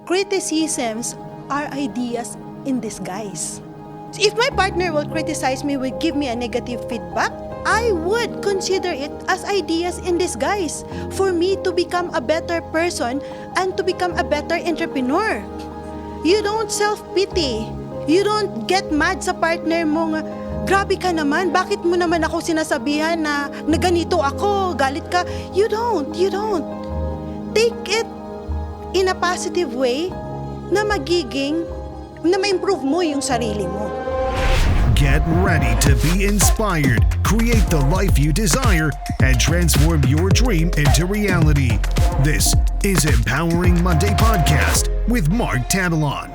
criticisms are ideas in disguise. So if my partner will criticize me, will give me a negative feedback, I would consider it as ideas in disguise for me to become a better person and to become a better entrepreneur. You don't self-pity. You don't get mad sa partner mo nga, grabe ka naman, bakit mo naman ako sinasabihan na ganito ako, galit ka? You don't. Take it in a positive way na ma-improve mo yung sarili mo. Get ready to be inspired, create the life you desire, and transform your dream into reality. This is Empowering Monday Podcast with Mark Tabalon.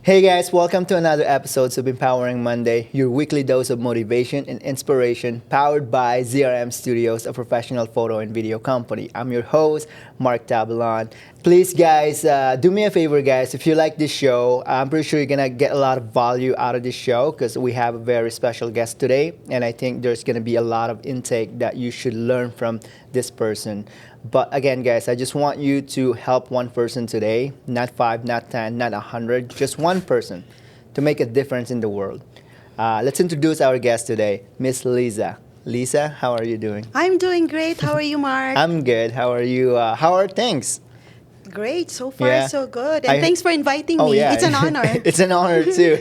Hey guys, welcome to another episode of Empowering Monday, your weekly dose of motivation and inspiration powered by ZRM Studios, a professional photo and video company. I'm your host, Mark Tabalon. Please guys, do me a favor guys, if you like this show, I'm pretty sure you're gonna get a lot of value out of this show because we have a very special guest today, and I think there's gonna be a lot of intake that you should learn from this person. But again, guys, I just want you to help one person today, not 5, not 10, not 100, just one person to make a difference in the world. Let's introduce our guest today, Miss Liza. Lisa, how are you doing? I'm doing great. How are you, Mark? I'm good. How are you? How are things? Great. So far, Yeah. so good. And thanks for inviting me. Yeah. It's an honor. It's an honor, too.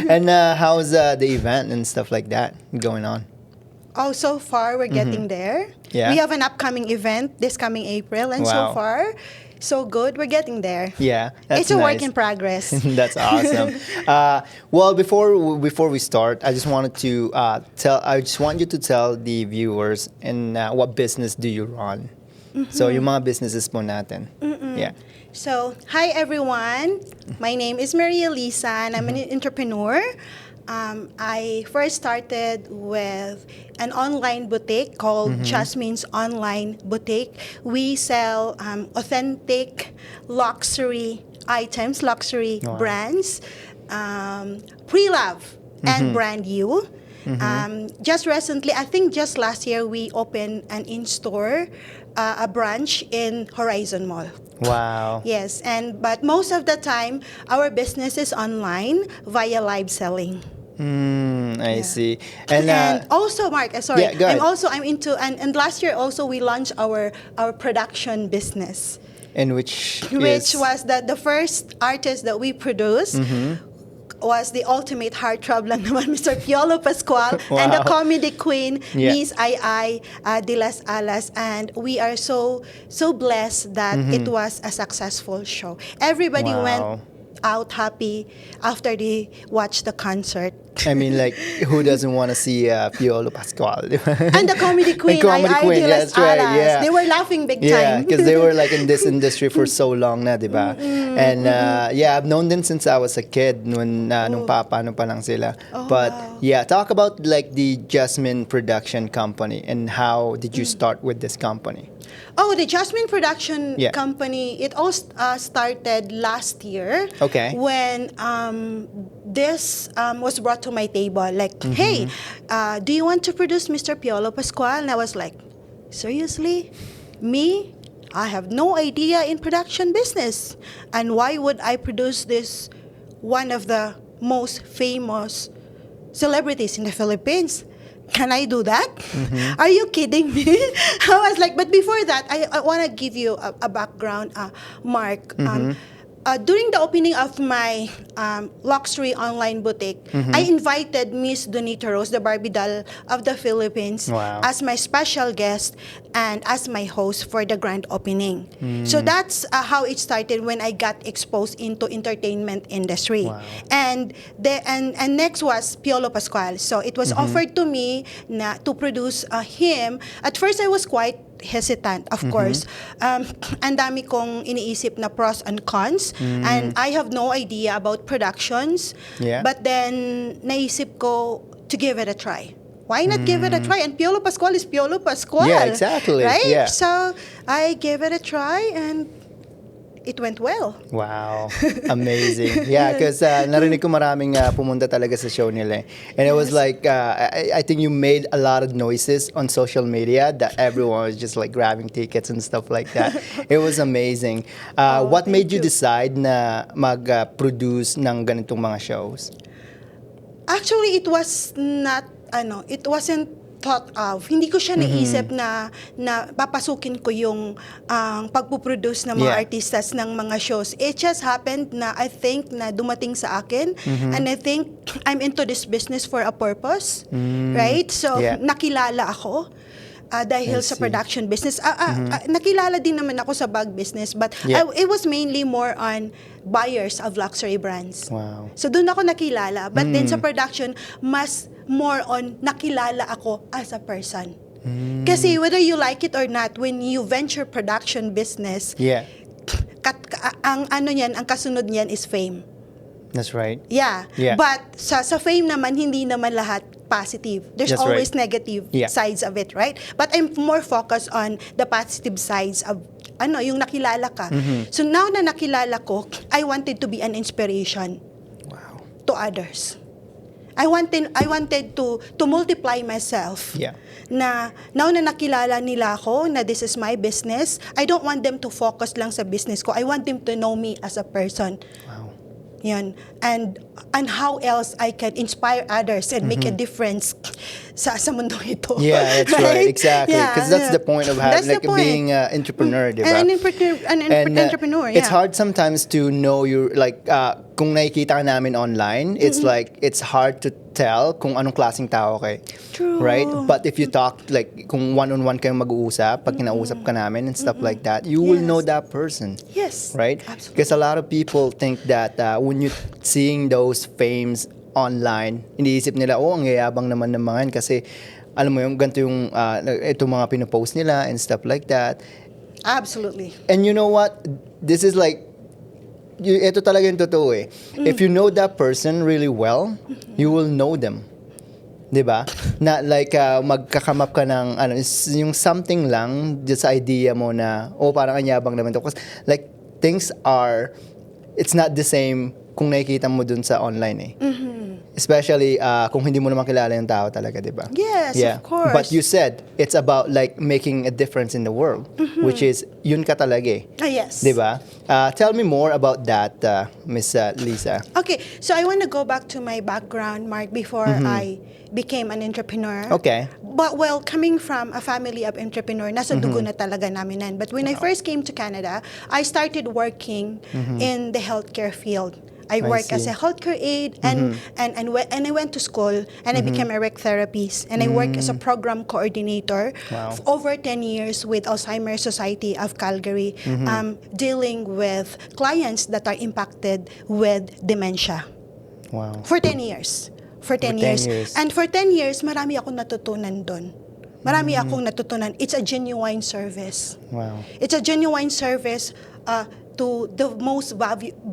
And how's the event and stuff like that going on? Oh, so far, we're getting there. Yeah. We have an upcoming event this coming April, and Wow. so far, so good. We're getting there. Yeah, that's It's a work nice. in progress. That's awesome. Well, before we start, I just wanted to I just want you to tell the viewers and what business do you run. So yung mga businesses po natin. Yeah. So, hi everyone. My name is Maria Lisa, and I'm an entrepreneur. I first started with an online boutique called Jasmine's Online Boutique. We sell authentic luxury items, luxury brands, pre-love and brand new. Just recently, I think just last year, we opened an in-store, a branch in Horizon Mall. Wow. Yes, but most of the time, our business is online via live selling. I see. And also, Mark, sorry, Yeah, go ahead. I'm into, and last year also we launched our production business, and which was the first artist that we produced. Was the ultimate heartthrob lang naman, Mr. Piolo Pascual, and the comedy queen, Yeah. Miss Ai de las Alas, and we are so blessed that it was a successful show. Everybody Wow. went out happy after they watched the concert. I mean, like, who doesn't want to see Piolo Pascual? And the comedy queen, comedy Ai queen, de las that's right, Alas. yeah. They were laughing big Yeah, time. because they were like in this industry for so long na, di ba? And yeah, I've known them since I was a kid nung paano pa lang sila. But wow. yeah, talk about like the Jasmine Production company and how did you start with this company? Oh, the Jasmine Production Yeah. company, it all started last year. Okay. When this was brought to my table. Like, hey, do you want to produce Mr. Piolo Pascual? And I was like, seriously? Me? I have no idea in production business. And why would I produce this one of the most famous celebrities in the Philippines? Can I do that? Are you kidding me? I was like, but before that, I want to give you a background, Mark. During the opening of my luxury online boutique, I invited Miss Donita Rose, the Barbie doll of the Philippines, Wow. as my special guest and as my host for the grand opening. So that's how it started when I got exposed into entertainment industry. Wow. And next was Piolo Pascual. So it was offered to me to produce him. At first, I was quite hesitant, of course. Ang dami kong iniisip na pros and cons, and I have no idea about productions. Yeah. But then, naisip ko to give it a try. Why not give it a try? And Piolo Pascual is Piolo Pascual. Yeah, exactly. Right? Yeah. So, I gave it a try, and it went well. Wow. Amazing. Yeah, because narinig ko maraming pumunta talaga sa show nila. And it was like, I think you made a lot of noises on social media that everyone was just like grabbing tickets and stuff like that. It was amazing. What made you decide na mag-produce ng ganitong mga shows? Actually, it was not, it wasn't thought of. Hindi ko siya naisip na papasukin ko yung pagpuproduce ng mga artistas ng mga shows. It just happened na I think na dumating sa akin, and I think I'm into this business for a purpose, right? So, nakilala ako dahil sa production business. Nakilala din naman ako sa bag business, but it was mainly more on buyers of luxury brands. Wow. So, doon ako nakilala. But then sa production, mas more on nakilala ako as a person. Kasi whether you like it or not, when you venture production business, ang kasunod niyan is fame. That's right. Yeah. But sa fame naman, hindi naman lahat positive. There's always negative sides of it, right? But I'm more focused on the positive sides of yung nakilala ka. So now na nakilala ko, I wanted to be an inspiration to others. I wanted to multiply myself. Na now na nakilala nila ako na this is my business, I don't want them to focus lang sa business ko. I want them to know me as a person. Yan. And how else I can inspire others and make a difference sa mundong ito. Yeah, that's right. Exactly. Because that's the point of having, being an entrepreneur, di ba? An entrepreneur, It's hard sometimes to know your, kung nakikita ka namin online, it's like, it's hard to tell kung anong klaseng tao kay. True. Right? But if you talk, kung one-on-one kayong mag-uusap, pag kinausap ka namin and stuff like that, you will know that person. Yes. Right? Absolutely. Because a lot of people think that when you seeing those fames online, iniisip nila, ang yayabang naman ng mga yan kasi alam mo yung ganito yung itong mga pinopost nila and stuff like that. Absolutely. And you know what? This is ito talaga yung totoo eh. If you know that person really well, you will know them. Diba? Na magkakamap ka ng yung something lang, just idea mo na, parang anyabang naman to. Because things are, it's not the same kung nakikita mo dun sa online eh. Especially kung hindi mo naman kilala yung tao talaga, di ba? Yes, of course. But you said it's about making a difference in the world, which is yun ka talaga eh. Yes. Di ba? Tell me more about that, Miss Lisa. Okay, so I want to go back to my background, Mark, before I became an entrepreneur. Okay. But coming from a family of entrepreneur, nasa dugo na talaga namin yan. But when I first came to Canada, I started working in the healthcare field. I work as a healthcare aide and I went to school and I became a rec therapist and I work as a program coordinator for over 10 years with Alzheimer's Society of Calgary, dealing with clients that are impacted with dementia. Wow. For 10 years. For 10 years. And for 10 years, marami akong natutunan doon. Marami akong natutunan. It's a genuine service. Wow. It's a genuine service to the most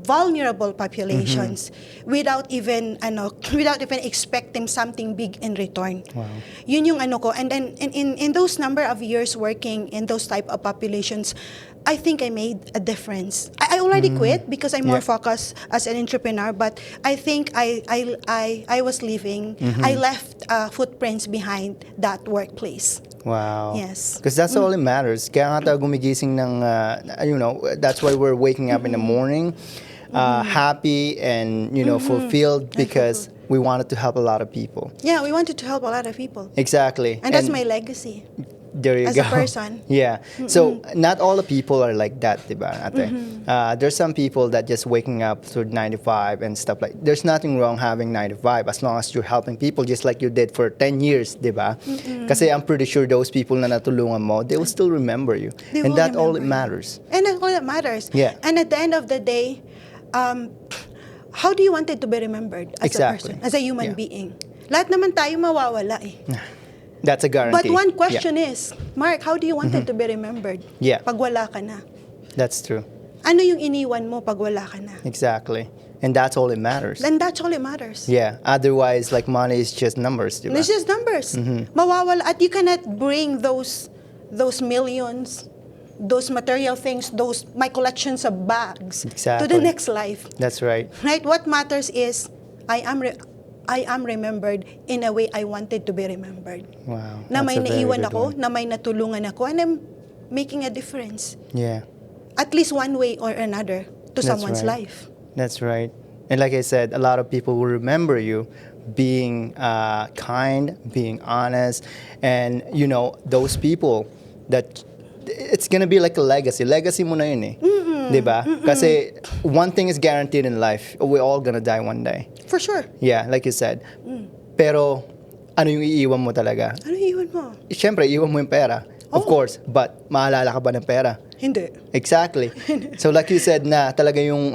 vulnerable populations without even expecting something big in return. Wow. Yun yung ko. And then in those number of years working in those type of populations, I think I made a difference. I already quit because I'm more focused as an entrepreneur, but I think I was leaving. I left footprints behind that workplace. Wow. Yes. Because that's all that matters. Kaya nga tayo gumigising ng, that's why we're waking up in the morning, happy and, fulfilled because we wanted to help a lot of people. Yeah, we wanted to help a lot of people. Exactly. And that's my legacy. There you as go. a person. Yeah. So not all the people are like that, diba, ate? There's some people that just waking up to 9 to 5 and stuff like. There's nothing wrong having 9 to 5 as long as you're helping people just like you did for 10 years, diba? Kasi I'm pretty sure those people na natulungan mo, they will still remember you. And that's all that matters. And that's all that matters. Yeah. And at the end of the day, how do you want it to be remembered as a person, as a human being? Lahat naman tayo mawawala eh. That's a guarantee. But one question is, Mark, how do you want it to be remembered? Yeah. Pag wala ka na. That's true. Ano yung iniwan mo pag wala ka na? Exactly. And that's all that matters. Then that's all it matters. Yeah. Otherwise, money is just numbers, diba? It's just numbers. Mawawala. At you cannot bring those millions those material things, those my collections of bags to Exactly. the next life. That's right. Right? What matters is I am remembered in a way I wanted to be remembered. Wow. Na That's may a very naiwan good ako, one. na may natulungan ako, and I'm making a difference. Yeah. At least one way or another to That's someone's right. life. That's right. And like I said, a lot of people will remember you being kind, being honest, and those people that it's gonna be like a legacy. Legacy mo na yun eh. Diba? Kasi one thing is guaranteed in life. We're all gonna die one day. For sure. Yeah, like you said. Pero ano yung iiwan mo talaga? Ano iwan mo? Siyempre, iiwan mo yung pera. Of Oh. course. But maalala ka ba ng pera? Hindi. Exactly. So like you said na talaga yung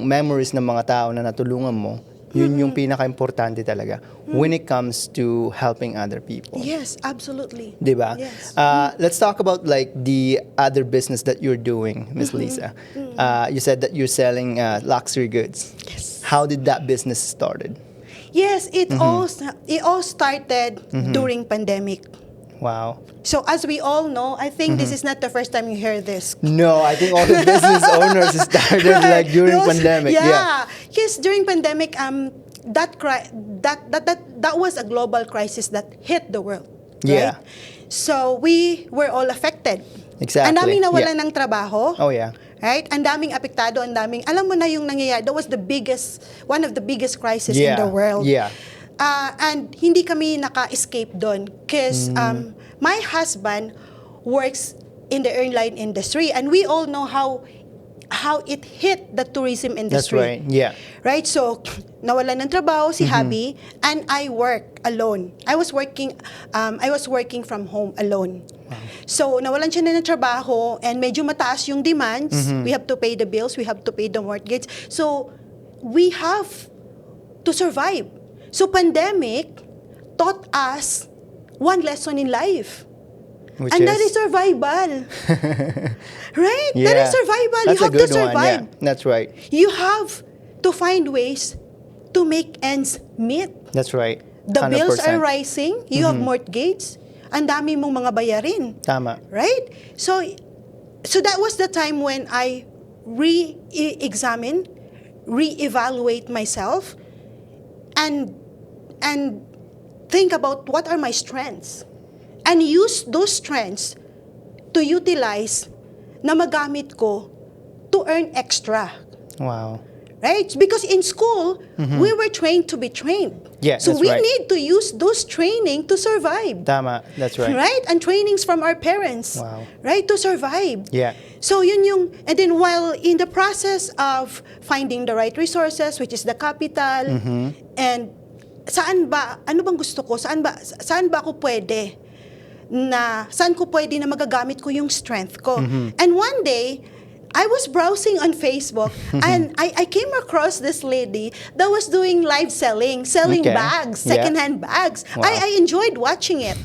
memories ng mga tao na natulungan mo, yun yung pinaka-importante talaga when it comes to helping other people. Yes, absolutely. Diba? Yes. Let's talk about like the other business that you're doing, Miss Lisa. You said that you're selling luxury goods. Yes. How did that business started? Yes, it all started during pandemic. Wow. So as we all know, I think this is not the first time you hear this. No, I think all the business owners started like during pandemic. Yeah. Yes, during pandemic, that was a global crisis that hit the world. Yeah. Right? So we were all affected. Exactly. Ang daming nawalan Yeah. ng trabaho. Oh yeah. Right? Ang daming apektado, alam mo na yung nangyayari. That was one of the biggest crises in the world. Yeah. And hindi kami naka-escape doon because my husband works in the airline industry, and we all know how it hit the tourism That's industry. right. Yeah. Right? So, nawalan ng trabaho si hubby, and I work alone. I was working from home alone. So, nawalan siya na ng trabaho, and medyo mataas yung demands. We have to pay the bills, we have to pay the mortgage. So, we have to survive. So, pandemic taught us one lesson in life. Which And that is survival. Right? Yeah. That is survival. That's You have a good to survive. one. Yeah. That's right. You have to find ways to make ends meet. That's right. The 100%. bills are rising. You have mortgage. Ang dami mong mga bayarin. Tama. Right? So that was the time when I re-examine, re-evaluate myself, and think about what are my strengths. And use those strengths to utilize na magamit ko to earn extra. Wow. Right? Because in school, we were trained to be trained. Yeah, so that's we right. need to use those training to survive. Tama. That's right. Right? And trainings from our parents. Wow. Right? To survive. Yeah. So yun yung, and then while in the process of finding the right resources, which is the capital, and ano bang gusto ko? Saan ba ako pwede? Saan ko pwede na magagamit ko yung strength ko? And one day, I was browsing on Facebook, and I came across this lady that was doing live selling Okay. bags, Yeah. secondhand bags. Wow. I enjoyed watching it.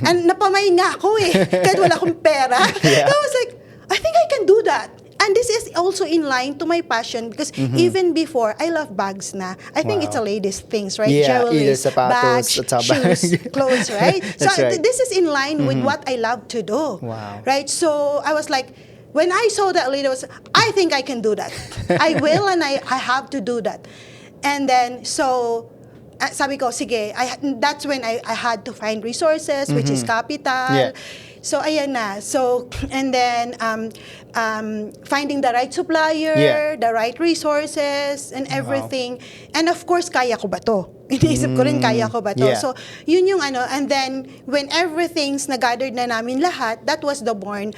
And napamay nga ako kahit wala akong pera. Yeah. I was like, I think I can do that. And this is also in line to my passion because even before, I love bags na. I think Wow. it's a ladies' things, right? Yeah, Jewelry, either sapatos, bags, at saka shoes, bag. clothes, right? So That's right. this is in line with what I love to do. Wow. Right? So I was like, when I saw that lady, I think I can do that. I will, and I have to do that. And then, so, sabi ko, sige, that's when I had to find resources, which is capital. Yeah. So, ayan na. So, and then, finding the right supplier, Yeah. the right resources, and everything. And of course, kaya ko ba to? Iniisip ko rin, kaya ko ba to? Yeah. So, yun yung ano. And then, when everything's na-gathered na namin lahat, that was the born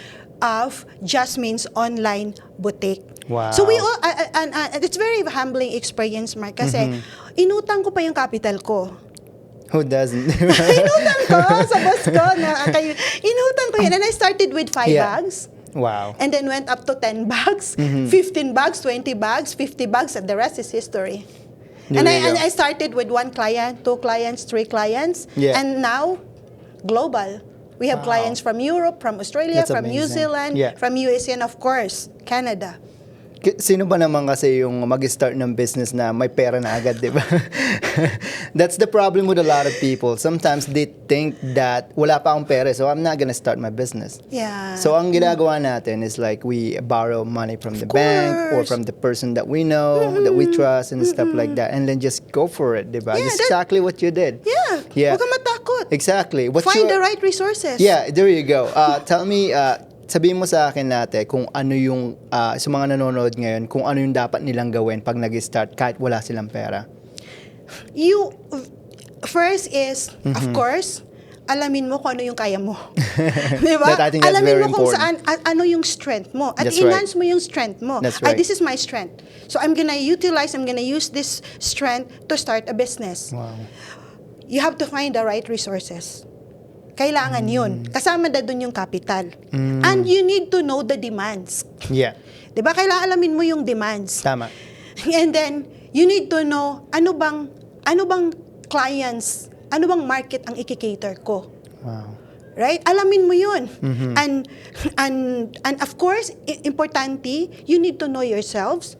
of Jasmine's online boutique. Wow. So, we all, and it's very humbling experience, Mark, kasi inutang ko pa yung capital ko. Who doesn't? Inutang ko sa boss ko. Inutang ko yun. And I started with 5 Yeah. bags. Wow. And then went up to 10 bags, 15 bags, 20 bags, 50 bags, and the rest is history. There you go. I started with 1 client, 2 clients, 3 clients. Yeah. And now, global. We have Wow. clients from Europe, from Australia, That's from New amazing. Zealand, Yeah. from USA, and of course, Canada. Sino ba naman kasi yung mag-start ng business na may pera na agad, di ba? That's the problem with a lot of people. Sometimes they think that wala pa akong pera, so I'm not gonna start my business. Yeah. So ang ginagawa natin is like we borrow money from the bank or from the person that we know, that we trust and stuff like that, and then just go for it, di ba? Yeah, Just exactly what you did. Yeah. Huwag kang matakot. Exactly. Find the right resources. Yeah, there you go. Tell me, sabihin mo sa akin natin kung ano yung, sa mga nanonood ngayon, kung ano yung dapat nilang gawin pag nag-start kahit wala silang pera. First is, of course, alamin mo kung ano yung kaya mo. Diba? I think that's alamin very mo kung important. ano yung strength mo. At That's enhance mo yung strength mo. That's right. This is my strength. So I'm gonna use this strength to start a business. Wow. You have to find the right resources. Kailangan yun. Kasama na dun yung capital. And you need to know the demands. Yeah. Diba? Kailangan alamin mo yung demands. Tama. And then, you need to know ano bang clients, ano bang market ang i-cater ko. Wow. Right? Alamin mo yun. And of course, importante, you need to know yourselves.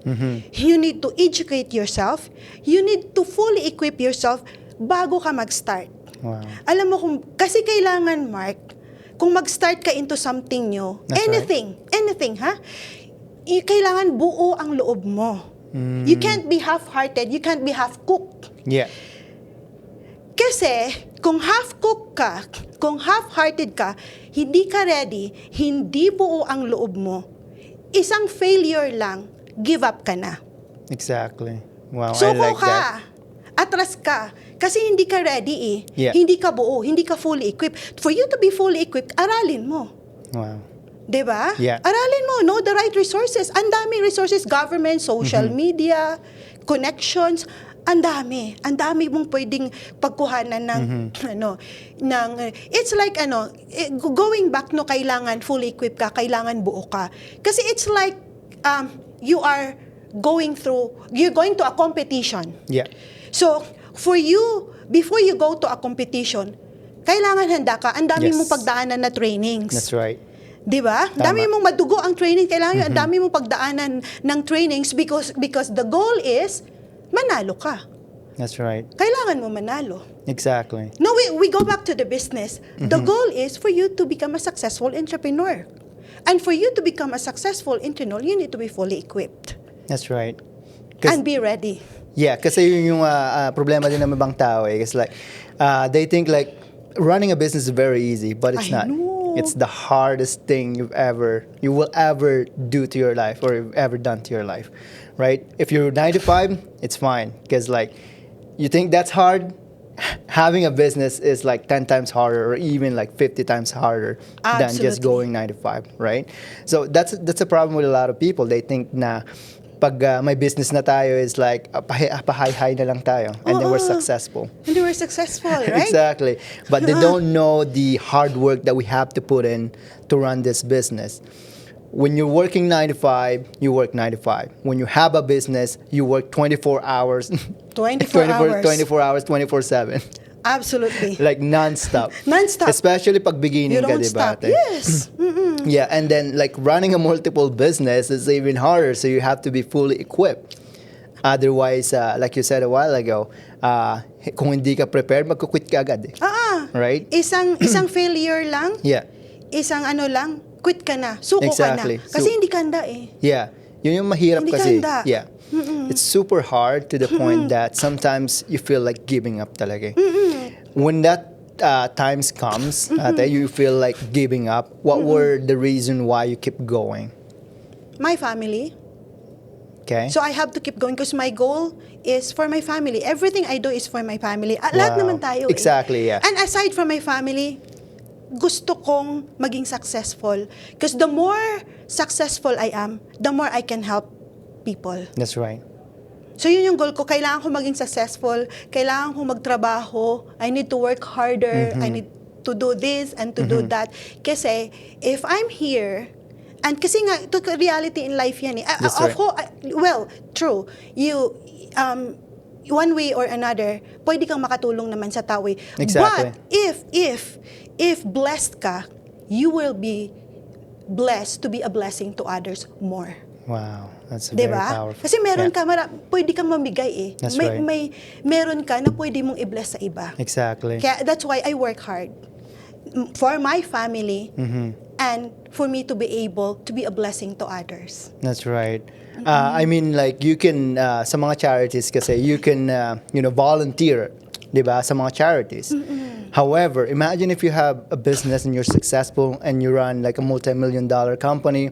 You need to educate yourself. You need to fully equip yourself bago ka mag-start. Wow. Alam mo kasi kailangan, Mark, kung mag-start ka into something new, That's anything, ha? Kailangan buo ang loob mo. You can't be half-hearted, you can't be half-cooked. Yeah. Kasi, kung half-cooked ka, kung half-hearted ka, hindi ka ready, hindi buo ang loob mo, isang failure lang, give up ka na. Exactly. Wow, I Suko like ka. that. Atras ka. Kasi hindi ka ready eh. Yeah. Hindi ka buo, hindi ka fully equipped. For you to be fully equipped, aralin mo. Wow. 'Di ba? Yeah. Aralin mo, know the right resources. Ang daming resources, government, social media, connections, ang dami. Ang dami mong pwedeng pagkuhanan ng it's like going back kailangan fully equipped ka, kailangan buo ka. Kasi it's like you're going to a competition. Yeah. So, for you, before you go to a competition, kailangan handa ka. Ang dami Yes. mong pagdaanan na trainings. That's right. Di ba? Tama. Dami mong madugo ang training. Kailangan ang dami mong pagdaanan ng trainings because the goal is manalo ka. That's right. Kailangan mo manalo. Exactly. No, we go back to the business. The goal is for you to become a successful entrepreneur. And for you to become a successful entrepreneur, you need to be fully equipped. That's right. And be ready. Yeah, kasi yun yung problema din ng ibang tao eh. It's like, they think like, running a business is very easy, but it's I not. know. It's the hardest thing you will ever do to your life or you've ever done to your life, right? If you're 9 to 5, it's fine. Because like, you think that's hard? Having a business is like 10 times harder or even like 50 times harder than just Absolutely. going 9 to 5, right? So that's a problem with a lot of people. They think na pag may business na tayo is like pahay-hay na lang tayo and then we're successful. And you were successful, right? Exactly. But they don't know the hard work that we have to put in to run this business. When you're working 9 to 5, you work 9 to 5. When you have a business, you work 24 hours. 24 hours. 24 hours, 24/7. Absolutely. Like non-stop. Non-stop. Especially pag beginning You ka, don't di ba? stop. Yes. Yeah, and then like running a multiple business is even harder, so you have to be fully equipped. Otherwise, like you said a while ago, kung hindi ka prepared, magkukwit ka agad eh. Right? Isang failure lang, Yeah. isang lang, quit ka na, suko Exactly. ka na. Kasi hindi ka handa eh. Yeah. Yun yung mahirap Hindi ka kasi. handa. Yeah. It's super hard to the point that sometimes you feel like giving up talaga. When that times comes, that you feel like giving up, what were the reason why you keep going? My family. Okay? So I have to keep going because my goal is for my family. Everything I do is for my family. Lahat Wow. naman tayo Exactly, yeah. And aside from my family, gusto kong maging successful. Because the more successful I am, the more I can help people. That's right. So yun yung goal ko. Kailangan ko maging successful. Kailangan ko magtrabaho. I need to work harder. I need to do this and to do that. Kasi if I'm here, and kasi nga, ito reality in life yan eh. That's right. Well, true. You, one way or another, pwede kang makatulong naman sa tao eh. Exactly. But if blessed ka, you will be blessed to be a blessing to others more. Wow, that's very Diba? powerful. Kasi meron Yeah. ka, pwede kang mamigay eh. That's right. Meron ka na pwede mong i-bless sa iba. Exactly. Kaya that's why I work hard for my family and for me to be able to be a blessing to others. That's right. I mean, like, you can, sa mga charities kasi, you can, volunteer, di ba, sa mga charities. However, imagine if you have a business and you're successful and you run like a multi-million-dollar company,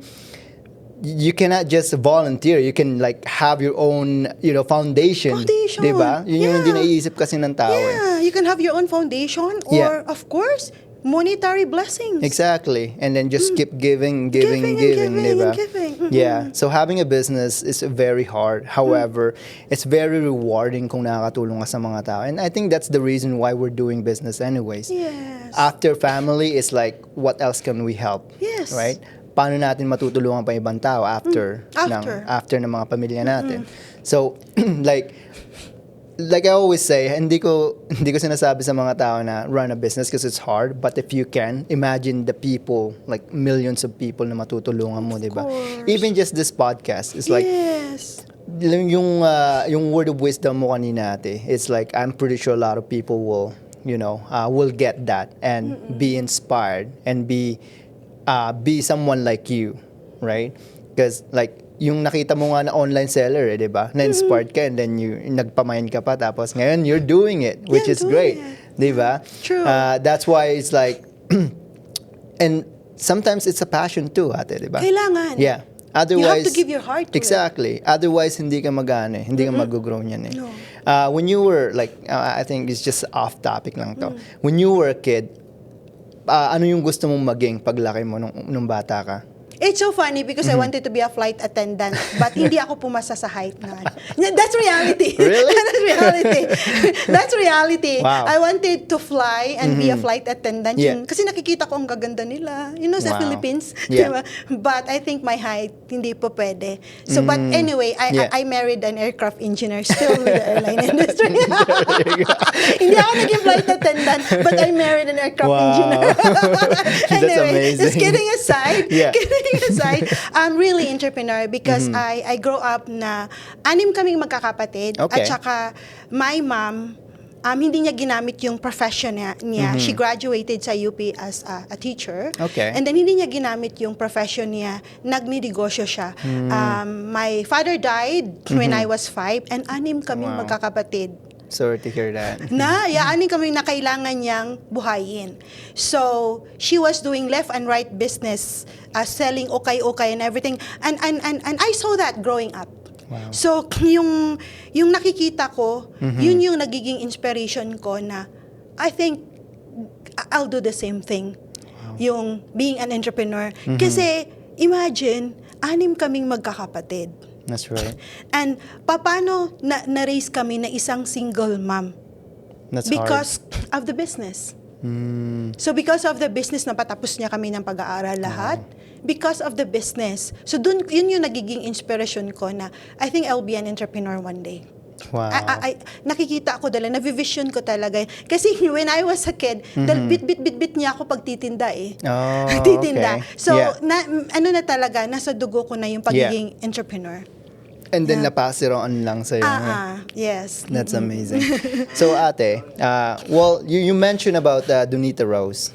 you cannot just volunteer. You can like have your own, foundation. Foundation. Di ba? Yun yung Yeah. hindi naiisip kasi ng tao. Yeah, you can have your own foundation or, Yeah. of course, monetary blessings. Exactly. And then just keep giving, Giving and giving diba? and giving. Yeah. So having a business is very hard. However, it's very rewarding kung nakakatulong ka sa mga tao. And I think that's the reason why we're doing business anyways. Yes. After family, it's like, what else can we help? Yes. Right? Paano natin matutulungan pa ibang tao after After. ng mga pamilya natin. So, like I always say, hindi ko sinasabi sa mga tao na run a business because it's hard, but if you can, imagine the people, like millions of people na matutulungan mo, di ba? course. Even just this podcast, it's like Yes. yung word of wisdom mo kanina, ate, it's like I'm pretty sure a lot of people will get that and be inspired and be someone like you, right? Because like yung nakita mo nga na online seller, di ba? Na-inspired ka and then nagpamain ka pa tapos ngayon you're doing it, which is doing great, it. di ba? True. That's why it's like, and sometimes it's a passion too, ate, di ba? Kailangan. Yeah. You Otherwise, have to give your heart to it. exactly. Otherwise, hindi ka mag-ano eh. Hindi ka mag-grow niyan eh. No. When you were like, I think it's just off topic lang to. When you were a kid, ano yung gusto mong maging paglaki mo nung bata ka? It's so funny because I wanted to be a flight attendant but hindi ako pumasa sa height na. That's reality. Really? That's reality. That's reality. Wow. I wanted to fly and be a flight attendant. Yeah. Kasi nakikita ko ang gaganda nila. Sa Wow. Philippines. Yeah. Diba? But I think my height, hindi po pwede. So, but anyway, Yeah. I married an aircraft engineer still with the airline industry. Hindi ako naging flight attendant but I married an aircraft Wow. engineer. That's Anyway, just amazing. kidding aside, Yeah. aside, I'm really entrepreneur because I grow up na 6 kaming magkakapatid Okay. at saka my mom hindi niya ginamit yung profession niya. She graduated sa UP as a teacher. Okay. And then hindi niya ginamit yung profession niya. Nagninegosyo siya. My father died when I was 5 and 6 kaming Wow. magkakapatid. Sorry to hear that. Yaanin kami na kailangan niyang buhayin. So, she was doing left and right business, selling okay and everything. And I saw that growing up. Wow. So, yung nakikita ko, yun yung nagiging inspiration ko na I think I'll do the same thing. Wow. Yung being an entrepreneur. Kasi, imagine, 6 kaming magkakapatid. That's right. And paano na-raise kami na isang single mom? That's Because of the business. So because of the business, napatapos niya kami ng pag-aaral lahat. Because of the business. So yun yung nagiging inspiration ko na I think I'll be an entrepreneur one day. Wow. Nakikita ako dala, na-vision ko talaga. Kasi when I was a kid, bit niya ako pagtitinda eh. Oh, Titinda. okay. So, Yeah. na talaga, nasa dugo ko na yung pagiging entrepreneur. And then napass it on lang sa'yo. Yes. That's amazing. So ate, well, you mentioned about Donita Rose.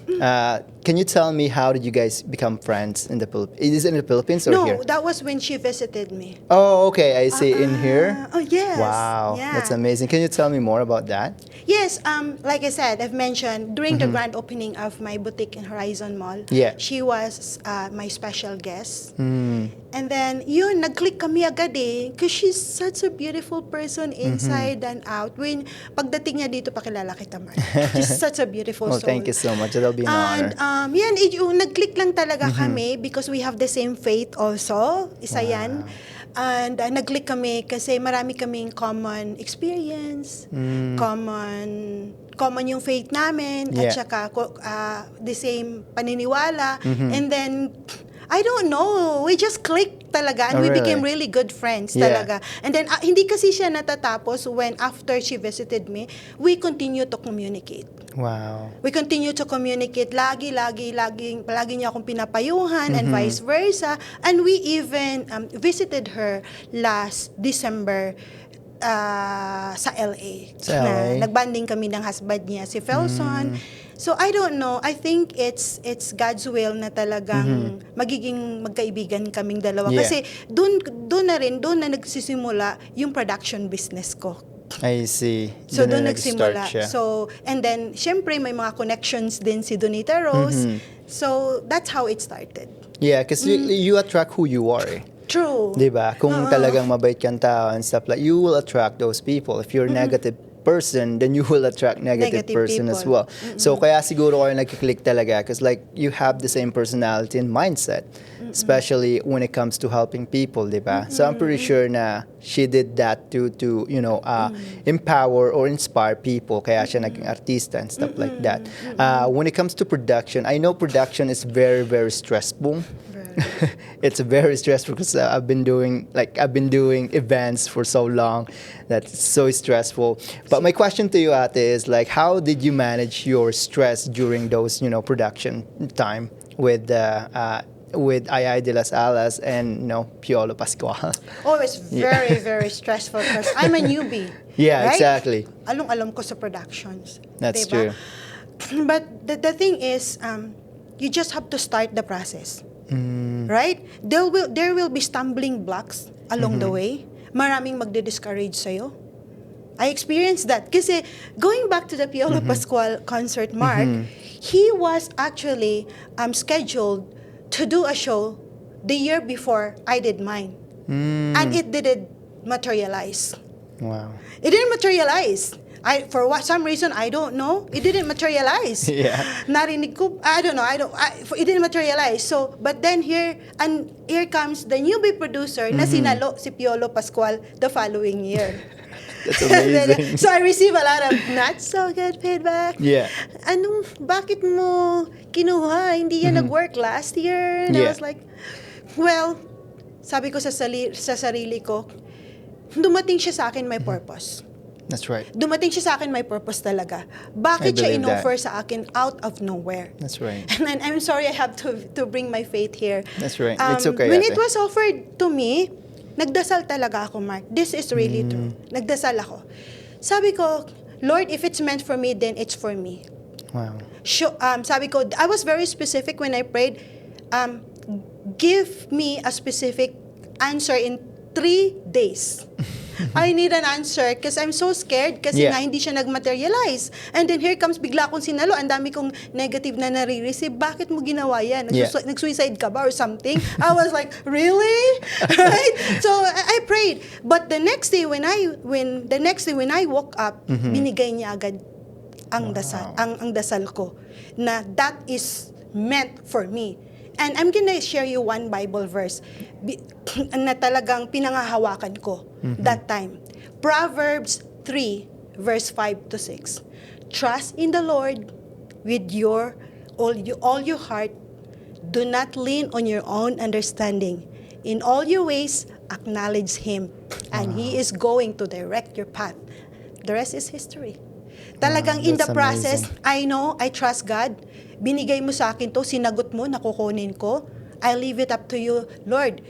Can you tell me how did you guys become friends in the Philippines? Is it in the Philippines or No, here? that was when she visited me. Oh, okay. I see. In here? Oh, yes. Wow. Yeah. That's amazing. Can you tell me more about that? Yes, like I said, I've mentioned, during the grand opening of my boutique in Horizon Mall, Yeah. she was my special guest. And then, yun, nag-click kami agad eh. Because she's such a beautiful person inside and out. Pagdating niya dito, pakilala kita, Mark. She's such a beautiful Well, soul. thank you so much. It'll be an honor. And yan, nag-click lang talaga kami because we have the same faith also. Isa yan. And nag-click kami kasi marami kaming common experience, common yung faith namin, Yeah. at saka the same paniniwala. And then, I don't know. We just clicked talaga and Oh, we really? became really good friends Yeah. talaga. And then, hindi kasi siya natatapos when after she visited me, we continue to communicate. Wow. We continue to communicate. Lagi niya akong pinapayuhan and vice versa. And we even visited her last December sa LA. Sa LA? Nagbanding kami ng husband niya, si Felson. So I don't know. I think it's God's will na talagang magiging magkaibigan kaming dalawa. Yeah. Kasi doon na nagsisimula yung production business ko. I see. So Doon doon na nagsimula. nag-start siya. So and then syempre may mga connections din si Donita Rose. So that's how it started. Yeah, because you attract who you are. Eh. True. Diba? Kung talagang mabait kang tao and stuff like, you will attract those people. If you're a negative person, then you will attract negative person as people. well. So kaya siguro kayo nagkiklik talaga because like you have the same personality and mindset, especially when it comes to helping people, diba? So I'm pretty sure na she did that to empower or inspire people. Kaya siya naging artista and stuff like that. When it comes to production, I know production is very, very stressful. It's very stressful because I've been doing events for so long that it's so stressful. But my question to you, Ate, is like, how did you manage your stress during those production time with Ay de las Alas and Piolo Pascual? Oh, it's very, very stressful because I'm a newbie. Yeah, right? exactly. Alam ko sa productions. That's diba? true. But the thing is, you just have to start the process. Right? There will be stumbling blocks along the way. Maraming magdi-discourage sa'yo. I experienced that. Kasi going back to the Piolo Pascual concert, Mark, he was actually scheduled to do a show the year before I did mine. And it didn't materialize. Wow. It didn't materialize. For some reason, I don't know. It didn't materialize. Yeah. Narinig ko, I don't know. It didn't materialize. So, but then here comes the newbie producer na sinalo si Piolo Pascual the following year. That's amazing. So I receive a lot of not so good feedback. Yeah. Bakit mo kinuha? Hindi yan nag-work last year. And I Yeah. was like, well, sabi ko sa sarili ko, dumating siya sa akin may purpose. That's right. Dumating siya sa akin may purpose talaga. I Bakit siya believe inoffer sa akin out of nowhere? That's right. And I'm sorry I have to bring my faith here. That's right. It's okay, When Ate. it was offered to me, nagdasal talaga ako, Mark. This is really true. Nagdasal ako. Sabi ko, Lord, if it's meant for me, then it's for me. Wow. Sabi ko, I was very specific when I prayed. Give me a specific answer in 3 days. I need an answer because I'm so scared kasi Yeah. nga hindi siya nag-materialize. And then here comes bigla akong sinalo. Ang dami kong negative na nare-receive. Bakit mo ginawa yan? Yeah. Nag-suicide ka ba or something? I was like, really? Right? So I prayed. But the next day when I woke up, binigay niya agad ang dasal ko na that is meant for me. And I'm gonna share you one Bible verse na talagang pinangahawakan ko that time. Proverbs 3, verse 5 to 6. Trust in the Lord with all your heart. Do not lean on your own understanding. In all your ways, acknowledge Him. And He is going to direct your path. The rest is history. Talagang in the that's process, amazing. I know, I trust God. Binigay mo sa akin to, sinagot mo, nakukunin ko. I leave it up to you, Lord.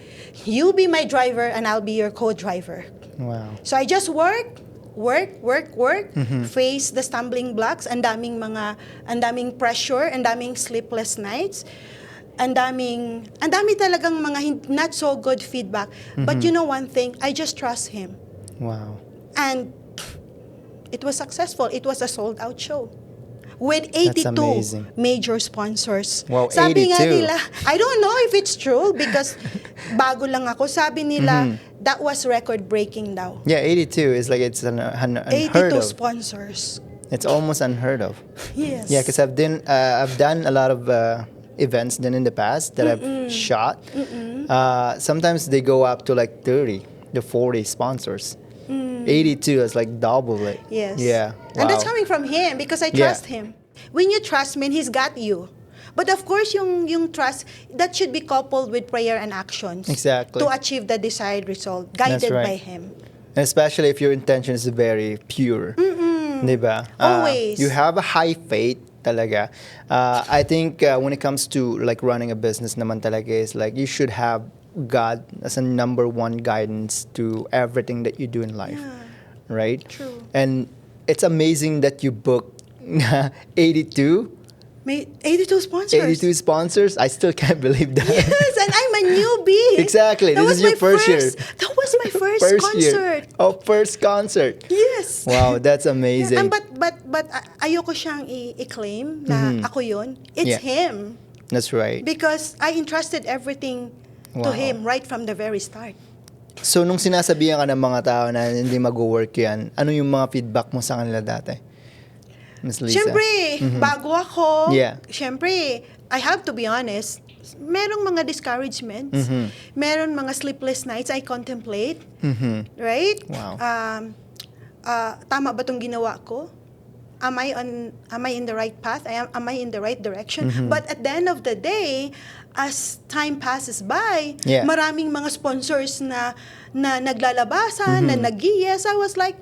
You be my driver and I'll be your co-driver. Wow. So I just work, face the stumbling blocks, ang daming pressure, ang daming sleepless nights, ang dami talagang mga not so good feedback. But you know one thing, I just trust Him. Wow. And it was successful. It was a sold-out show. With That's 82 amazing. major sponsors. Wow, Sabi nga 82. nila, I don't know if it's true because bago lang ako. Sabi nila, that was record-breaking daw. Yeah, 82 is like it's unheard 82 of. sponsors. It's almost unheard of. Yes. Yeah, because I've done a lot of events then in the past that I've shot. Sometimes they go up to like 30 to 40 sponsors. 82 is like double it. Yes. Yeah. And that's Wow. coming from Him because I trust Him. When you trust me, He's got you. But of course, yung trust, that should be coupled with prayer and actions. Exactly. To achieve the desired result, guided right. by Him. And especially if your intention is very pure. Diba? Always. You have a high faith talaga. I think when it comes to like running a business naman talaga is like you should have God as a number one guidance to everything that you do in life. Yeah. Right? True. And it's amazing that you booked 82 May 82 sponsors. 82 sponsors. I still can't believe that. Yes, and I'm a newbie. Exactly. That This was is your my first year. That was my first Year. concert. Oh, first concert. Yes. Wow, that's amazing. And but ayoko siyang i-claim na ako yun. It's Yeah. Him. That's right. Because I entrusted everything to Wow. Him right from the very start. So, nung sinasabihan ka ng mga tao na hindi mag-work yan, ano yung mga feedback mo sa kanila dati? Miss Lisa? Siyempre, bago ako, Yeah. siyempre, I have to be honest, merong mga discouragements, meron mga sleepless nights I contemplate, right? Wow. Tama ba itong ginawa ko? Am I in the right path? Am I in the right direction? But at the end of the day, as time passes by, Yeah. maraming mga sponsors na naglalabasan, na nag-yes. I was like,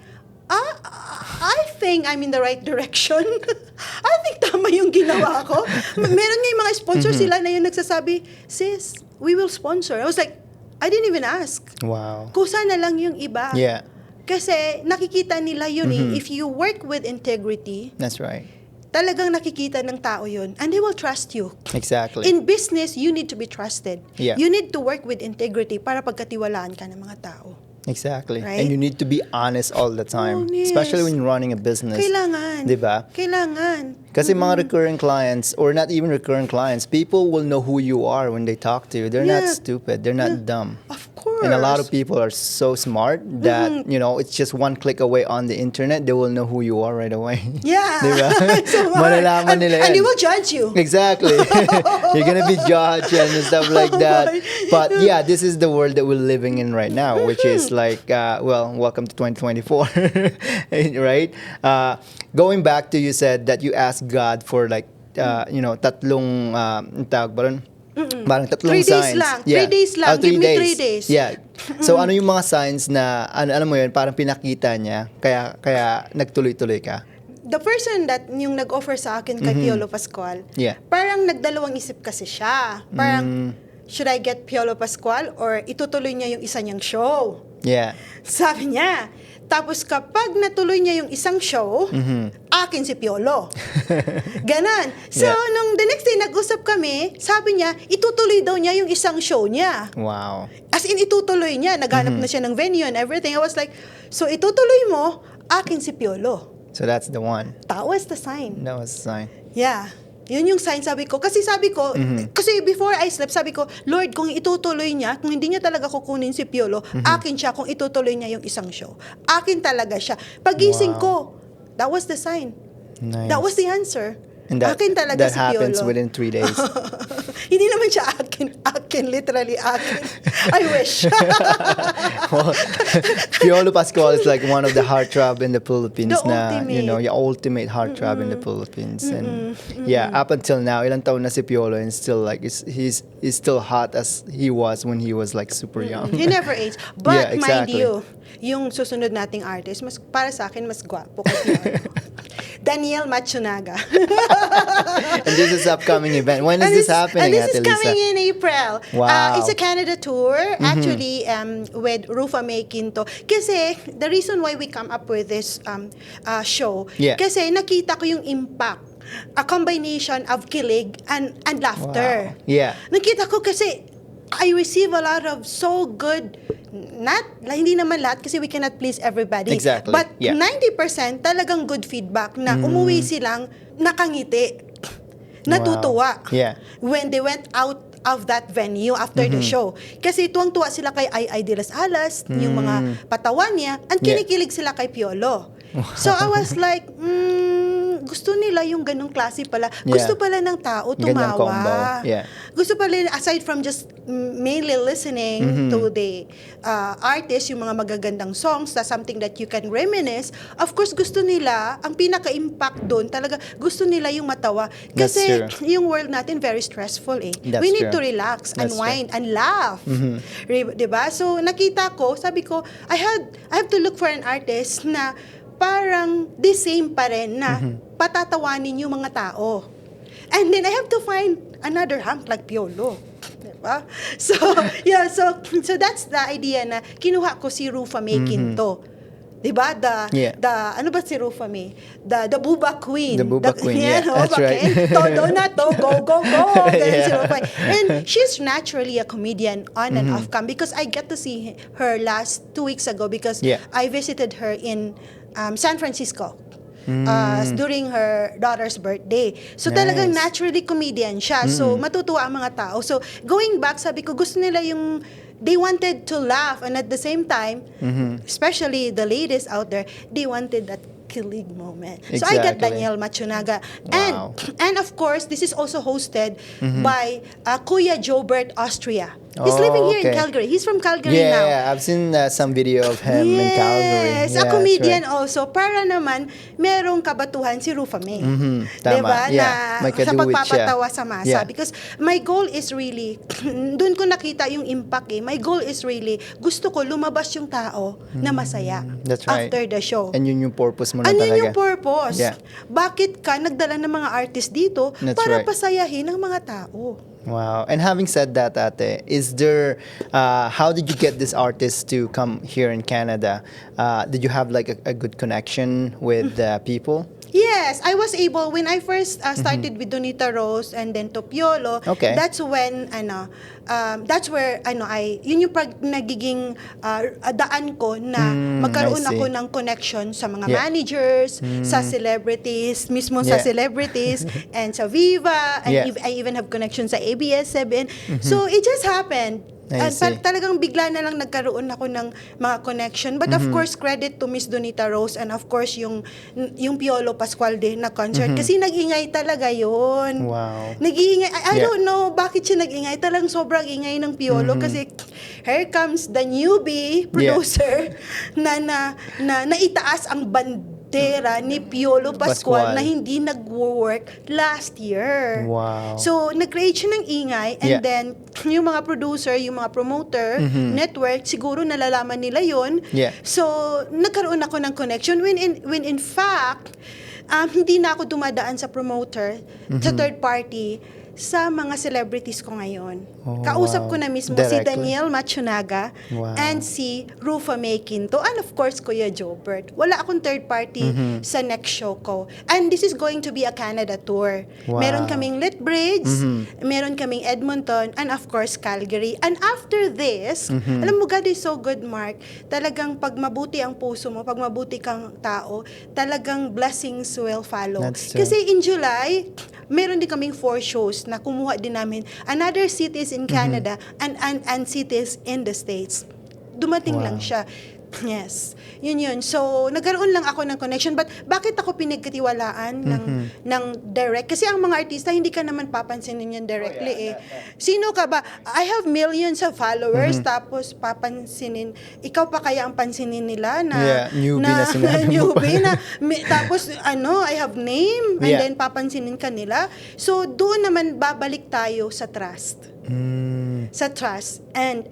I think I'm in the right direction. I think tama yung ginawa ko. Meron nga yung mga sponsors, sila na yung nagsasabi, sis, we will sponsor. I was like, I didn't even ask. Wow. Kusa na lang yung iba. Yeah. Kasi nakikita nila yun if you work with integrity, That's right. talagang nakikita ng tao yun and they will trust you. Exactly. In business, you need to be trusted. Yeah. You need to work with integrity para pagkatiwalaan ka ng mga tao. Exactly. Right? And you need to be honest all the time. Oh, yes. Especially when you're running a business. Kailangan. Diba? Kailangan. Kasi mga recurring clients, or not even recurring clients, people will know who you are when they talk to you. They're not Yeah. stupid. They're not dumb. Of course. And a lot of people are so smart that, it's just one click away on the internet, they will know who you are right away. Yeah. Diba? So, Malalaman nila and yan. they will judge you. Exactly. You're gonna be judged and stuff like that. But yeah, this is the world that we're living in right now, which is like, welcome to 2024, right? Going back to, you said that you asked God for like, tatlong, tawag ba ron? Parang tatlong 3 days signs. lang. 3 days lang. Give me 3 days. Yeah. So ano yung mga signs na, ano mo yun, parang pinakita niya, kaya nagtuloy-tuloy ka? The person that yung nag-offer sa akin kay Piolo Pascual, Yeah. parang nagdalawang isip kasi siya. Parang, should I get Piolo Pascual or itutuloy niya yung isa niyang show? Yeah. Sabi niya. Tapos kapag natuloy niya yung isang show, akin si Piolo. Ganon. So, Yeah. nung the next day nag-usap kami, sabi niya, itutuloy daw niya yung isang show niya. Wow. As in, itutuloy niya. Naghanap na siya ng venue and everything. I was like, so itutuloy mo, akin si Piolo. So that's the one. That was the sign. That was the sign. Yeah. Yun yung sign, sabi ko. Kasi sabi ko, kasi before I slept, sabi ko, Lord, kung itutuloy niya, kung hindi niya talaga kukunin si Piolo, akin siya kung itutuloy niya yung isang show. Akin talaga siya. Pagising ko, that was the sign. Nice. That was the answer. And that, akin talaga that si happens Piolo. within 3 days. Hindi naman siya akin, literally akin. I wish. Well, Piolo Pascual is like one of the heartthrob in the Philippines The na, ultimate. your ultimate heartthrob in the Philippines. And yeah, up until now, ilang taon na si Piolo and still like, he's still hot as he was when he was like super young. He never aged. But Yeah, exactly. mind you, yung susunod nating artist, para sa akin, mas gwapo kay Piolo. Daniel Matsunaga. And this is upcoming event. When is this happening, And this Ate is coming Lisa? in April. Wow. It's a Canada tour, actually, with Rufa May Quinto. Kasi, the reason why we come up with this show, Yeah. kasi nakita ko yung impact, a combination of kilig and laughter. Wow. Yeah. Nakita ko kasi, I receive a lot of so good, hindi naman lahat kasi we cannot please everybody. Exactly. But Yeah. 90% talagang good feedback na umuwi silang nakangiti, natutuwa. Yeah. When they went out of that venue after the show. Kasi tuwang-tuwa sila kay Ay de las Alas, yung mga patawan niya, at Yeah. kinikilig sila kay Piolo. So I was like, gusto nila yung ganong klase pala. Yeah. Gusto pala ng tao Ganyang combo. tumawa. Yeah. Gusto pala, aside from just mainly listening to the artist, yung mga magagandang songs, na something that you can reminisce, of course, gusto nila, ang pinaka-impact doon, talaga, gusto nila yung matawa. Kasi yung world natin very stressful eh. We need to relax, unwind, and laugh. Diba? So, nakita ko, sabi ko, I have to look for an artist na parang the same pa rin na patatawanin yung mga tao. And then I have to find another hunk like Piolo. Diba? So, yeah, so that's the idea na kinuha ko si Rufa May Quinto. Diba? Ano ba si Rufa May? The Buba Queen. The Buba Queen, yeah. That's right. Todo na to, go. Si Rufa. And she's naturally a comedian on and off cam because I get to see her last 2 weeks ago because I visited her in San Francisco during her daughter's birthday. So talagang naturally comedian siya. So matutuwa ang mga tao. So going back, sabi ko gusto nila yung they wanted to laugh and at the same time, especially the ladies out there, they wanted that kilig moment. Exactly. So I got Daniel Matsunaga. Wow. And of course, this is also hosted by Kuya Jobert Austria. He's living here in Calgary. He's from Calgary now. Yeah, I've seen some video of him in Calgary. Yes, a comedian also. Para naman, merong kabatuhan si Rufa May. Tama. Diba? Yeah, may Sa kaduwit pagpapatawa siya. sa masa. Yeah. Because my goal is really, doon ko nakita yung impact eh. My goal is really, gusto ko lumabas yung tao na masaya. That's right. After the show. And yun yung purpose mo na Ano talaga. yung purpose? Yeah. Bakit ka nagdala ng mga artist dito para pasayahin ang mga tao? Wow. And having said that, Ate, is there, how did you get this artist to come here in Canada? Did you have like a good connection with people? Yes, I was able when I first started with Donita Rose and then to Piolo. Okay. That's when that's where yun yung nagiging daan ko na magkaroon ako ng connection sa mga managers, sa celebrities, mismo sa celebrities and sa Viva and I even have connection sa ABS-CBN. So it just happened. Talagang bigla na lang nagkaroon ako ng mga connection. But of course, credit to Miss Donita Rose and of course yung Piolo Pascual din na concert. Kasi nag-ingay talaga yun. Wow. Nag-iingay. I don't know bakit siya nag-ingay. Talagang sobrang ingay ng Piolo kasi here comes the newbie producer na itaas ang bandera ni Piolo Pascual na hindi nag-work last year. Wow. So, nag-create siya ng ingay and then yung mga producer, yung mga promoter, network, siguro nalalaman nila yun. So, nagkaroon ako ng connection when in fact, hindi na ako dumadaan sa promoter, sa third party, sa mga celebrities ko ngayon. Kausap ko na mismo si Daniel Matsunaga and si Rufa May Quinto and of course Kuya Jobert. Wala akong third party sa next show ko. And this is going to be a Canada tour. Meron kaming Lethbridge, meron kaming Edmonton, and of course Calgary. And after this, alam mo God is so good, Mark. Talagang pag mabuti ang puso mo, pag mabuti kang tao, talagang blessings will follow. Kasi in July, meron din kaming 4 shows na kumuha din namin another cities in Canada and cities in the States. Dumating lang siya. Yes. Yun. So, nagkaroon lang ako ng connection. But bakit ako pinagkatiwalaan ng direct? Kasi ang mga artista, hindi ka naman papansinin yan directly Sino ka ba? I have millions of followers, tapos papansinin. Ikaw pa kaya ang pansinin nila na newbie na sinabi mo pa. Tapos, I have name, and then papansinin ka nila. So, doon naman babalik tayo sa trust. Sa trust and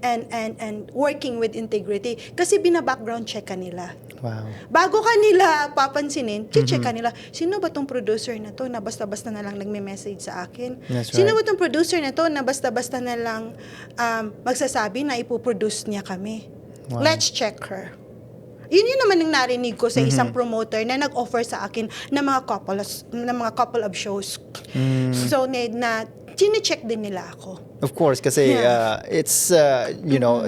working with integrity kasi bina-background check kanila. Wow. Bago kanila papansinin, check kanila, sino ba tong producer na to na basta-basta na lang nagme-message sa akin? Sino ba tong producer na to na basta-basta na lang magsasabi na ipoproduce niya kami? Let's check her. Yun naman ang narinig ko sa isang promoter na nag-offer sa akin ng mga couple of shows. So, chine-check din nila ako. Of course, kasi it's,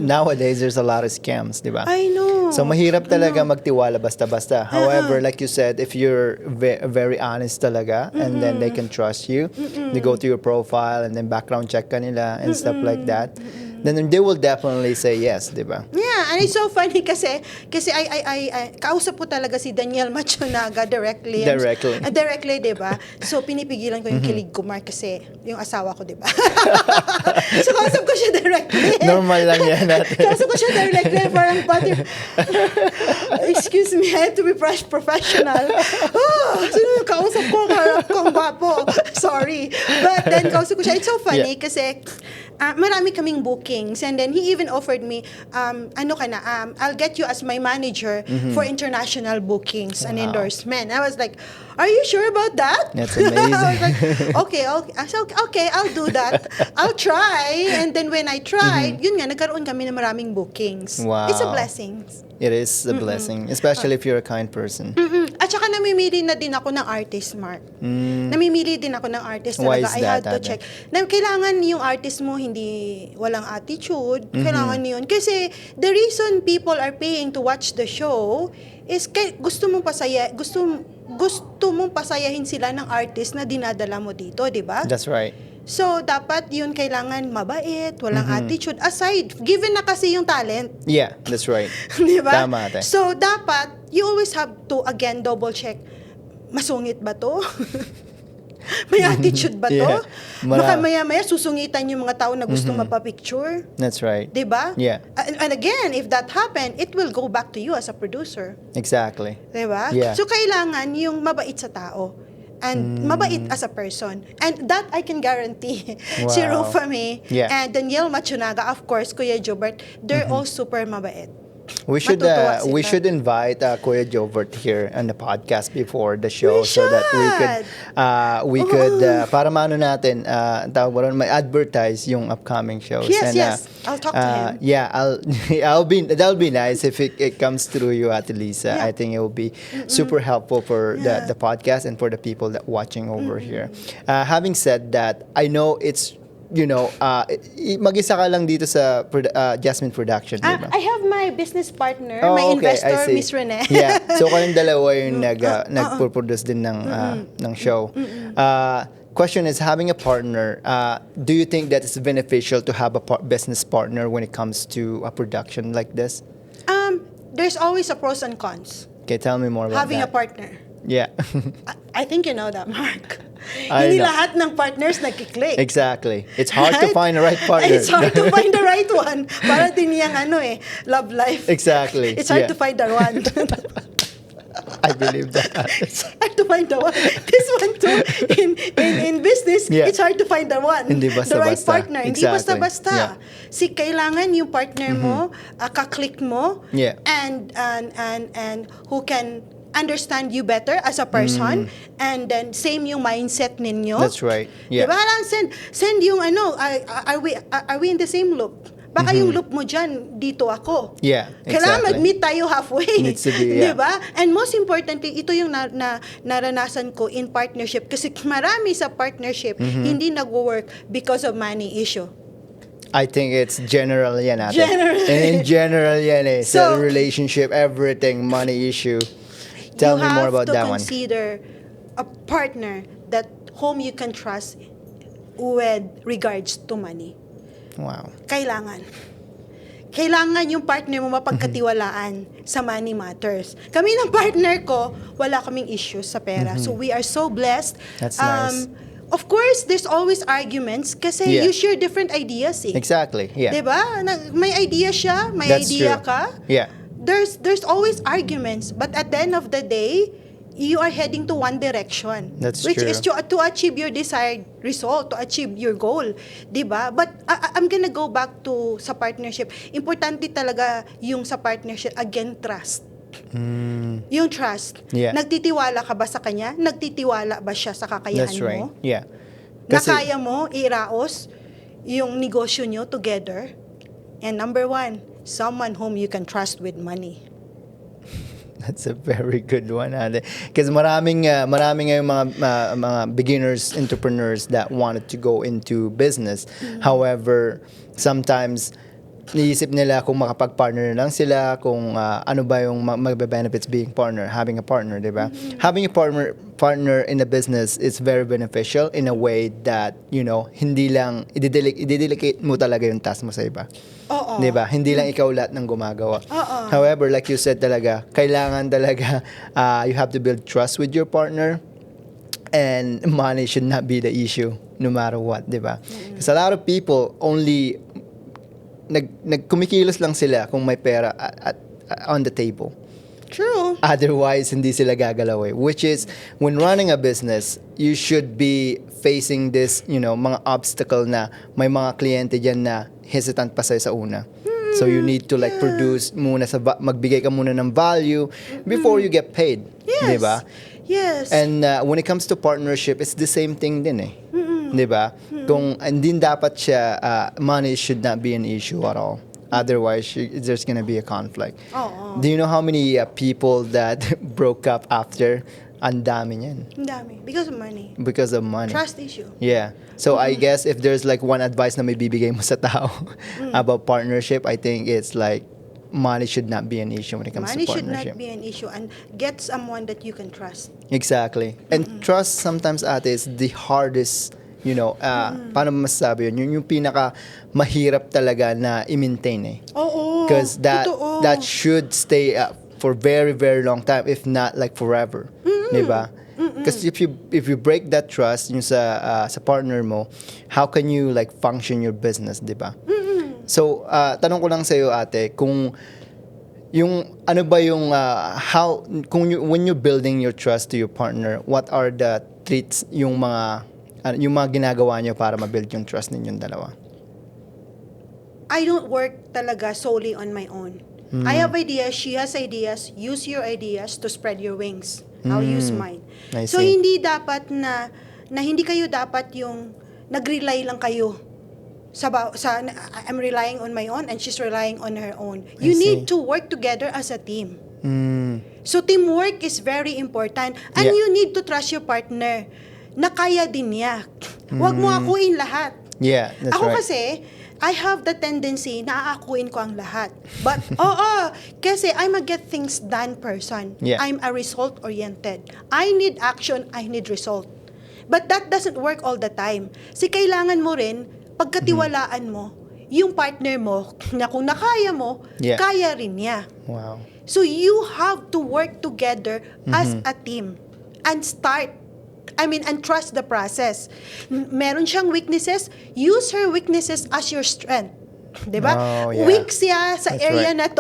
nowadays there's a lot of scams, di ba? I know. So, mahirap talaga magtiwala basta-basta. However, like you said, if you're very honest talaga, and then they can trust you, they go to your profile, and then background check ka nila, and stuff like that, then they will definitely say yes, di ba? Yeah, and it's so funny kasi I kausap ko talaga si Daniel Machonaga directly. Directly, 'di ba? So pinipigilan ko yung kilig ko, Mark, kasi yung asawa ko, 'di ba? So kausap ko siya directly. Normal lang yan natin. Kausap ko siya directly, parang pati, excuse me, I have to be professional. Sino yung kausap ko? Harap kong gwapo. Sorry. But then kausap ko siya. It's so funny kasi marami kaming bookings, and then he even offered me, I'll get you as my manager for international bookings, an endorsement. I was like, are you sure about that? That's amazing. I was like, okay. I said, okay, I'll do that. I'll try. And then when I tried, yun nga, nagkaroon kami ng maraming bookings. Wow. It's a blessing. It is a blessing, especially if you're a kind person. At saka namimili na din ako ng artist, Mark. Namimili din ako ng artist. Why Talaga, is I had that, to check. Na kailangan yung artist mo hindi walang attitude. Kailangan yun. Kasi the reason people are paying to watch the show is gusto mong pasayahin sila ng artist na dinadala mo dito, di ba? That's right. So, dapat yun kailangan mabait, walang attitude. Aside, given na kasi yung talent. Yeah, that's right. Di ba? Tama, ate. So, dapat, you always have to, again, double check. Masungit ba to? May attitude ba to? Yeah. Baka maya-maya susungitan yung mga tao na gusto mapapicture. That's right. Di ba? Yeah. And again, if that happen, it will go back to you as a producer. Exactly. Di ba? Yeah. So, kailangan yung mabait sa tao. And mabait as a person. And that I can guarantee. Wow. Si Rufame Yeah. and Daniel Machonaga, of course, Kuya Jobert, they're all super mabait. We should Matutuwa sila. we should invite Kuya Jovert here on the podcast before the show so that we could para maano natin tawag mo ron, may advertise yung upcoming shows. Yes, And, yes. I'll talk to him. Yeah, that'll be nice if it comes through you, Ate Lisa. Yeah. I think it will be super helpful for the podcast and for the people that watching over here. Having said that, I know it's mag-isa ka lang dito sa Jasmine Productions, di ba? I have my business partner, Oh, my okay, I investor, see. Miss Rene. Yeah. So kayong dalawa yung nagpo-produce din ng show. Question is, having a partner, do you think that it's beneficial to have a business partner when it comes to a production like this? There's always a pros and cons. Okay, tell me more about Having a that. partner. Yeah. I think you know that, Mark. I Hindi know. lahat ng partners nagkiklik. Exactly. It's hard to Right? find the right partner. It's hard to find the right one. Para din yung love life. Exactly. It's hard Yeah. to find the one. I believe that. It's hard to find the one. This one too, in business, Yeah. it's hard to find the one. Hindi the right basta-basta. partner. Hindi Exactly. basta-basta. Yeah. Kailangan yung partner mo, kaklik mo, Yeah. and who can understand you better as a person, and then same yung mindset ninyo. That's right. Yeah. Diba? Send yung are we in the same loop? Baka yung loop mo dyan, dito ako. Yeah, Kailangan exactly. mag-meet tayo halfway. Needs to be, yeah. Diba? And most importantly, ito yung naranasan ko in partnership. Kasi marami sa partnership, hindi nag-work because of money issue. I think it's general yan ate. General. And in general yan eh. Sa So, relationship, everything, money issue. Tell me more about that You one. have to consider a partner that whom you can trust with regards to money. Wow. Kailangan yung partner mo mapagkatiwalaan sa money matters. Kami ng partner ko, wala kaming issues sa pera. So we are so blessed. That's nice. Of course, there's always arguments kasi Yeah. you share different ideas eh. Exactly. Yeah. Diba? May idea siya, may That's idea true. ka. Yeah. There's always arguments, but at the end of the day, you are heading to one direction. That's which true. is to achieve your desired result, to achieve your goal. Diba? But I'm gonna go back to sa partnership. Importante talaga yung sa partnership, again, trust. Yung trust. Yeah. Nagtitiwala ka ba sa kanya? Nagtitiwala ba siya sa kakayahan That's right. mo? Yeah. Na Kasi- kaya mo iraos yung negosyo nyo together? And number one, someone whom you can trust with money. That's a very good one, ate. Kasi maraming ngayong mga beginners, entrepreneurs that wanted to go into business. However, sometimes Niisip nila kung makapag-partner na lang sila, kung ano ba yung magbe-benefits being partner, having a partner, di ba? Having a partner in a business is very beneficial in a way that, hindi lang, i-delegate mo talaga yung task mo sa iba. Oo. Di ba? Hindi lang ikaw lahat ng gumagawa. Oo. However, like you said talaga, kailangan talaga, you have to build trust with your partner, and money should not be the issue no matter what, di ba? Because a lot of people only nagkumikilos lang sila kung may pera on the table. True. Otherwise, hindi sila gagalaw eh. Which is, when running a business, you should be facing this, mga obstacle na may mga kliyente dyan na hesitant pa sa'yo sa una. So you need to produce muna, magbigay ka muna ng value before you get paid. Yes. Di ba? Yes. And when it comes to partnership, it's the same thing din eh. Di ba? Kung hindi dapat siya, money should not be an issue at all. Otherwise, there's gonna be a conflict. Oo. Do you know how many people that broke up after? Ang dami niyan. Ang dami. Because of money. Because of money. Trust issue. Yeah. So I guess if there's one advice na may bibigay mo sa tao about partnership, I think it's money should not be an issue when it comes Money to should partnership. not be an issue, and get someone that you can trust. Exactly. And trust sometimes, ate, is the hardest, paano masasabi yun? Yung pinaka mahirap talaga na i-maintain eh. Oo. Because Totoo. that should stay for very, very long time, if not forever. Diba? Because if you break that trust yung sa partner mo, how can you function your business, diba? So, tanong ko lang sa iyo, ate, kung yung ano ba yung when you're building your trust to your partner, what are the traits, yung mga ginagawa niyo para ma-build yung trust ninyong dalawa? I don't work talaga solely on my own. I have ideas, she has ideas. Use your ideas to spread your wings. I'll use mine. I So see. hindi dapat na hindi kayo dapat yung nag-rely lang kayo I'm relying on my own and she's relying on her own. You I see. need to work together as a team. So teamwork is very important, and Yeah. you need to trust your partner na kaya din niya. Huwag mo akuin lahat. Yeah, that's Ako right. kasi, I have the tendency na aakuin ko ang lahat. But, kasi I'm a get things done person. Yeah. I'm a result-oriented. I need action, I need result. But that doesn't work all the time. Kasi kailangan mo rin, pagkatiwalaan mo, yung partner mo, na kung nakaya mo, Yeah. kaya rin niya. Wow. So you have to work together as a team and trust the process. Meron siyang weaknesses, use her weaknesses as your strength. 'Di ba? Oh, yeah. Weak siya sa That's area right.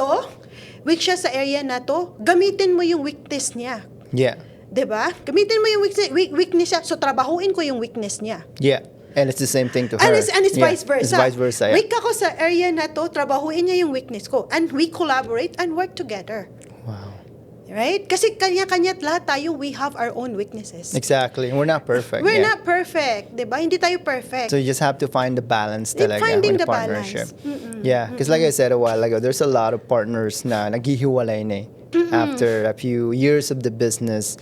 na to, gamitin mo yung weakness niya. Yeah. 'Di ba? Gamitin mo yung weakness niya, so trabahuin ko yung weakness niya. Yeah. And it's the same thing to her. And it's Yeah, vice versa. It's vice versa, yeah. Weak ako sa area na to, trabahuin niya yung weakness ko. And we collaborate and work together. Wow. Right? Kasi kanya-kanya't lahat tayo, we have our own weaknesses. Exactly. We're not perfect. We're yeah. not perfect, 'di ba? Hindi tayo perfect. So you just have to find the balance talaga Finding with the partnership. balance. Yeah, because like I said a while ago, there's a lot of partners na naghihiwalay na eh after a few years of the business.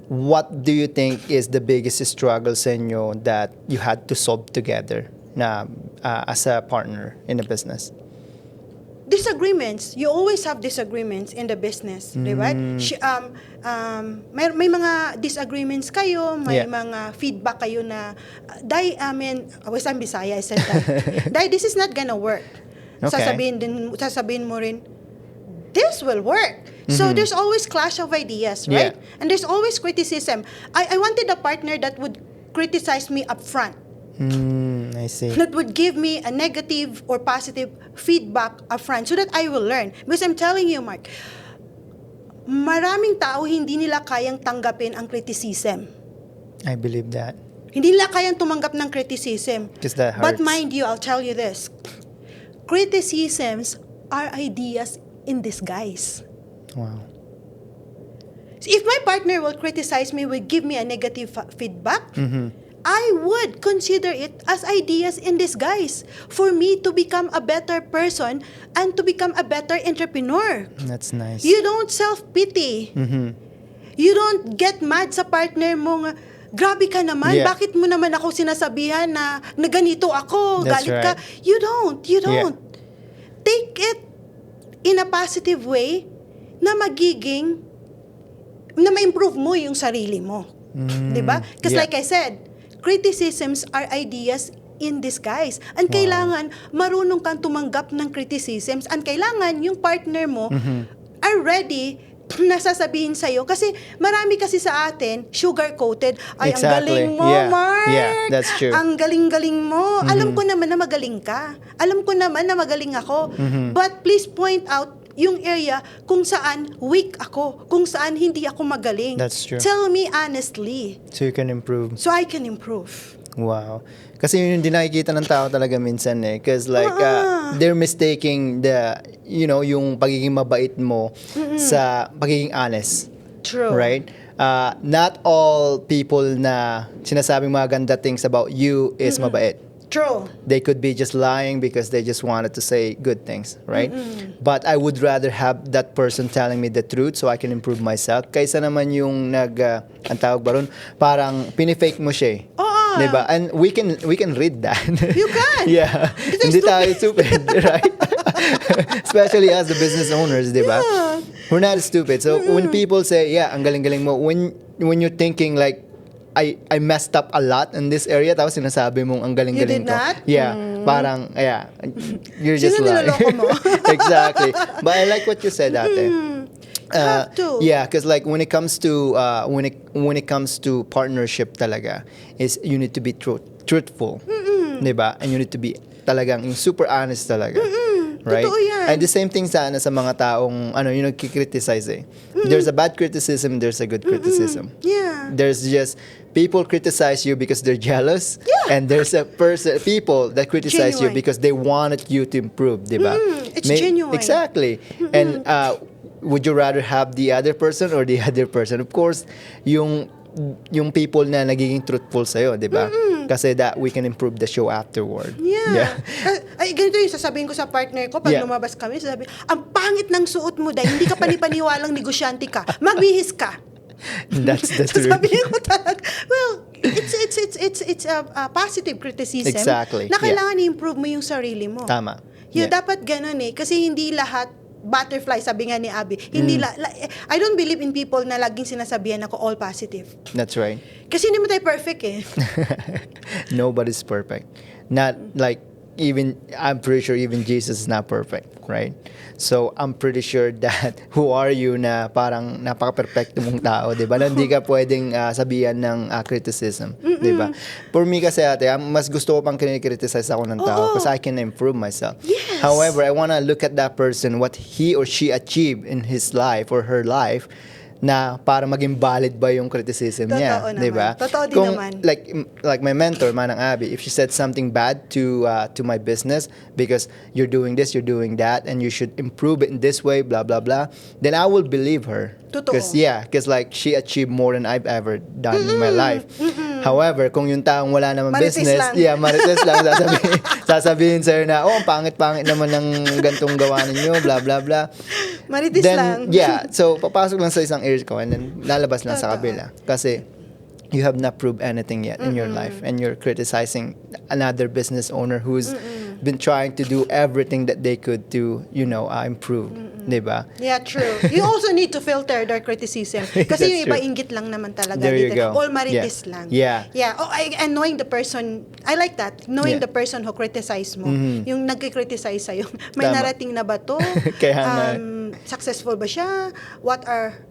What do you think is the biggest struggle sa inyo that you had to solve together na as a partner in the business? Disagreements. You always have disagreements in the business, di ba? May mga disagreements kayo, may Yeah. mga feedback kayo na, I was on Bisaya, I said that. Day, this is not gonna work. Okay. Sasabihin mo rin, this will work. So there's always clash of ideas, right? Yeah. And there's always criticism. I wanted a partner that would criticize me upfront. I see. That would give me a negative or positive feedback upfront so that I will learn. Because I'm telling you, Mark, maraming tao hindi nila kayang tanggapin ang criticism. I believe that. Hindi nila kayang tumanggap ng criticism. Because that hurts. But mind you, I'll tell you this. Criticisms are ideas in disguise. Wow. So if my partner will criticize me, will give me a negative feedback, I would consider it as ideas in disguise for me to become a better person and to become a better entrepreneur. That's nice. You don't self-pity. You don't get mad sa partner mo nga, grabe ka naman. Yeah. Bakit mo naman ako sinasabihan na ganito ako? That's Galit ka. right. You don't. Take it in a positive way na ma-improve mo yung sarili mo. Diba? Because like I said, criticisms are ideas in disguise. And kailangan marunong kang tumanggap ng criticisms. And kailangan yung partner mo are ready na sasabihin sa'yo. Kasi marami kasi sa atin, sugar-coated. Ay, Exactly. ang galing mo, Yeah. Mark. Yeah, that's true. Ang galing-galing mo. Alam ko naman na magaling ka. Alam ko naman na magaling ako. But please point out yung area kung saan weak ako. Kung saan hindi ako magaling. That's true. Tell me honestly. So you can improve. So I can improve. Wow. Kasi yun yung di nakikita ng tao talaga minsan eh. Because like, they're mistaking yung pagiging mabait mo sa pagiging honest. True. Right? Not all people na sinasabing mga ganda things about you is mabait. True. They could be just lying because they just wanted to say good things, right? But I would rather have that person telling me the truth so I can improve myself kaysa naman yung ang tawag ba ron, parang pinifake mo siya eh. Diba? And we can read that. You can. Yeah. Hindi tayo stupid, right? Especially as the business owners, diba? Yeah. We're not stupid. So when people say, yeah, ang galing-galing mo, when you're thinking like, I messed up a lot in this area, tapos sinasabi mong ang galing-galing You did ko. not? Yeah. Parang, you're just Sino lying. niloloko mo? Exactly. But I like what you said, ate. Have to. Yeah, because like when it comes to partnership talaga, is you need to be truthful, diba? And you need to be talagang yung super honest talaga, right? Totoo yan. And the same thing sana sa mga taong yung nagki-criticize eh. There's a bad criticism, there's a good criticism. Yeah. There's just people criticize you because they're jealous, and there's people that criticize you Genuine. because they wanted you to improve, diba? It's genuine. Exactly. And would you rather have the other person or the other person? Of course, yung people na nagiging truthful sa'yo, di ba? Kasi that we can improve the show afterward. Yeah. Ay, ganito yung sasabihin ko sa partner ko pag lumabas kami, sasabihin, ang pangit ng suot mo dahil hindi ka panipaniwalang negosyante ka. Magbihis ka. That's the truth. Sasabihin ko talaga, well, it's a positive criticism. Exactly. Na kailangan i-improve mo yung sarili mo. Tama. Yeah, dapat ganun eh. Kasi hindi lahat butterfly, sabi nga ni Abby. Hindi I don't believe in people na laging sinasabihan ako all positive. That's right. Kasi hindi mo tayo perfect eh. Nobody's perfect. Not like I'm pretty sure even Jesus is not perfect, right? So, I'm pretty sure that who are you na parang napaka-perfecto mong tao, di ba? Na hindi ka pwedeng sabihan ng criticism, di ba? For me kasi ate, mas gusto ko pang kinikriticize ako ng tao kasi I can improve myself. Yes. However, I wanna look at that person, what he or she achieved in his life or her life, na para maging valid ba yung criticism niya, Totoo di ba? naman. Totoo din Kung, naman. like my mentor, Manang Abby, if she said something bad to my business because you're doing this, you're doing that, and you should improve it in this way, blah blah blah, then I will believe her. Totoo. Because like she achieved more than I've ever done in my life. However, kung yung taong wala naman Marites business, lang. marites lang, sasabihin sa'yo na, ang pangit-pangit naman ng gantong gawa ninyo, blah blah blah. Maritis Then, lang. yeah, so papasok lang sa isang ears ko and then lalabas lang sa kabila. Kasi you have not proved anything yet in your life and you're criticizing another business owner who's been trying to do everything that they could to, improve. Diba? Yeah, true. You also need to filter their criticism. Kasi That's yung iba true. inggit lang naman talaga. There you dito. go. All maritis Yeah. lang. Yeah. Yeah. And knowing the person, I like that. Knowing Yeah. the person who criticize mo. Yung nagkikriticize sa'yo. May Tama. narating na ba to? Kaya nga. Successful ba siya? What are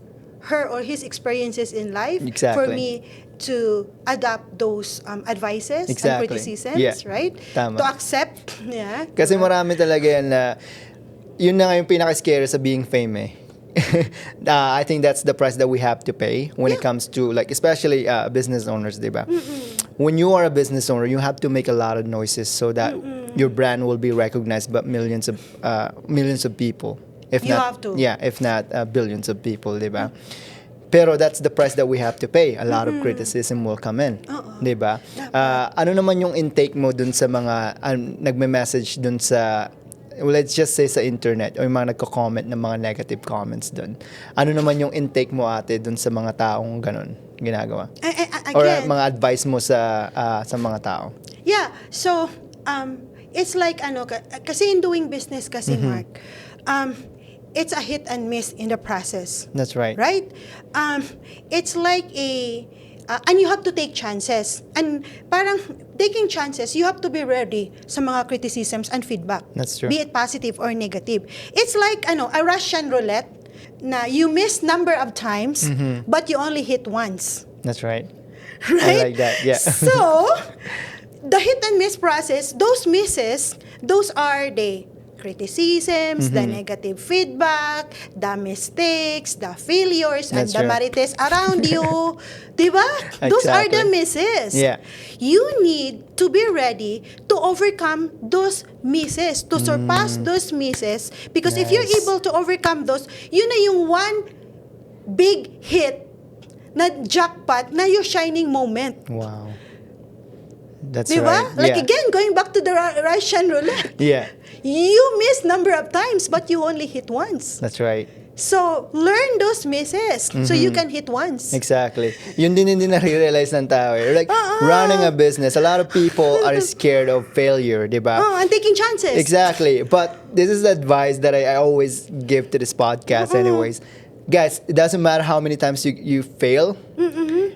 her or his experiences in life? Exactly. For me to adapt those advices and Exactly. criticisms, Yeah. right? Tama. To accept. Yeah. Kasi marami talaga yan na, yun na nga yung pinaka-scary sa being fame eh. I think that's the price that we have to pay when it comes to, like, especially business owners, diba? When you are a business owner, you have to make a lot of noises so that your brand will be recognized by millions of people. If You not, have to. Yeah, if not billions of people, diba? Pero that's the price that we have to pay. A lot of criticism will come in. Diba? Ano naman yung intake mo dun sa mga nagme-message dun sa, let's just say sa internet, o yung mga nagko-comment ng mga negative comments dun? Ano naman yung intake mo ate dun sa mga taong ganun ginagawa? Or again, mga advice mo sa mga tao? yeah. So, it's like, kasi in doing business kasi, Mark, it's a hit and miss in the process. That's right. Right? It's like and you have to take chances. And parang taking chances, you have to be ready sa mga criticisms and feedback. That's true. Be it positive or negative. It's like, a Russian roulette na you miss number of times, but you only hit once. That's right. Right? I like that, yeah. So, the hit and miss process, those misses, those are the criticisms, the negative feedback, the mistakes, the failures, That's and the true. marites around you. Diba? Those are the Exactly. misses. Yeah. You need to be ready to overcome those misses, to surpass those misses. Because if you're Nice. able to overcome those, yun na yung one big hit na jackpot na your shining moment. Wow. That's Diba? right. Like Yeah. again, going back to the Russian roulette. Yeah. You miss number of times, but you only hit once. That's right. So, learn those misses so you can hit once. Exactly. Yun din hindi na-realize ng tao eh. Like, Uh-uh. running a business, a lot of people are scared of failure, di ba? Oh, and taking chances. Exactly. But this is the advice that I always give to this podcast anyways. Guys, it doesn't matter how many times you fail.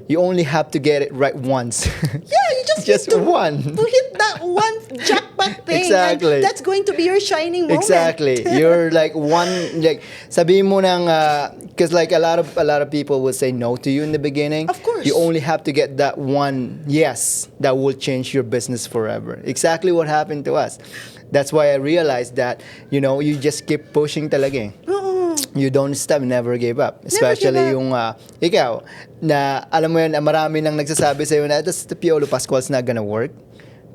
You only have to get it right once. Yeah, you just need to, one. to hit that one jackpot thing. Exactly. And that's going to be your shining moment. Exactly. You're like sabihin mo nang, because like a lot of people will say no to you in the beginning. Of course. You only have to get that one yes that will change your business forever. Exactly what happened to us. That's why I realized that, you just keep pushing talaga eh. You don't stop, never give up. Especially give up. yung ikaw, na alam mo yun, marami nang nagsasabi sa'yo na the Piolo Pascual's not gonna work.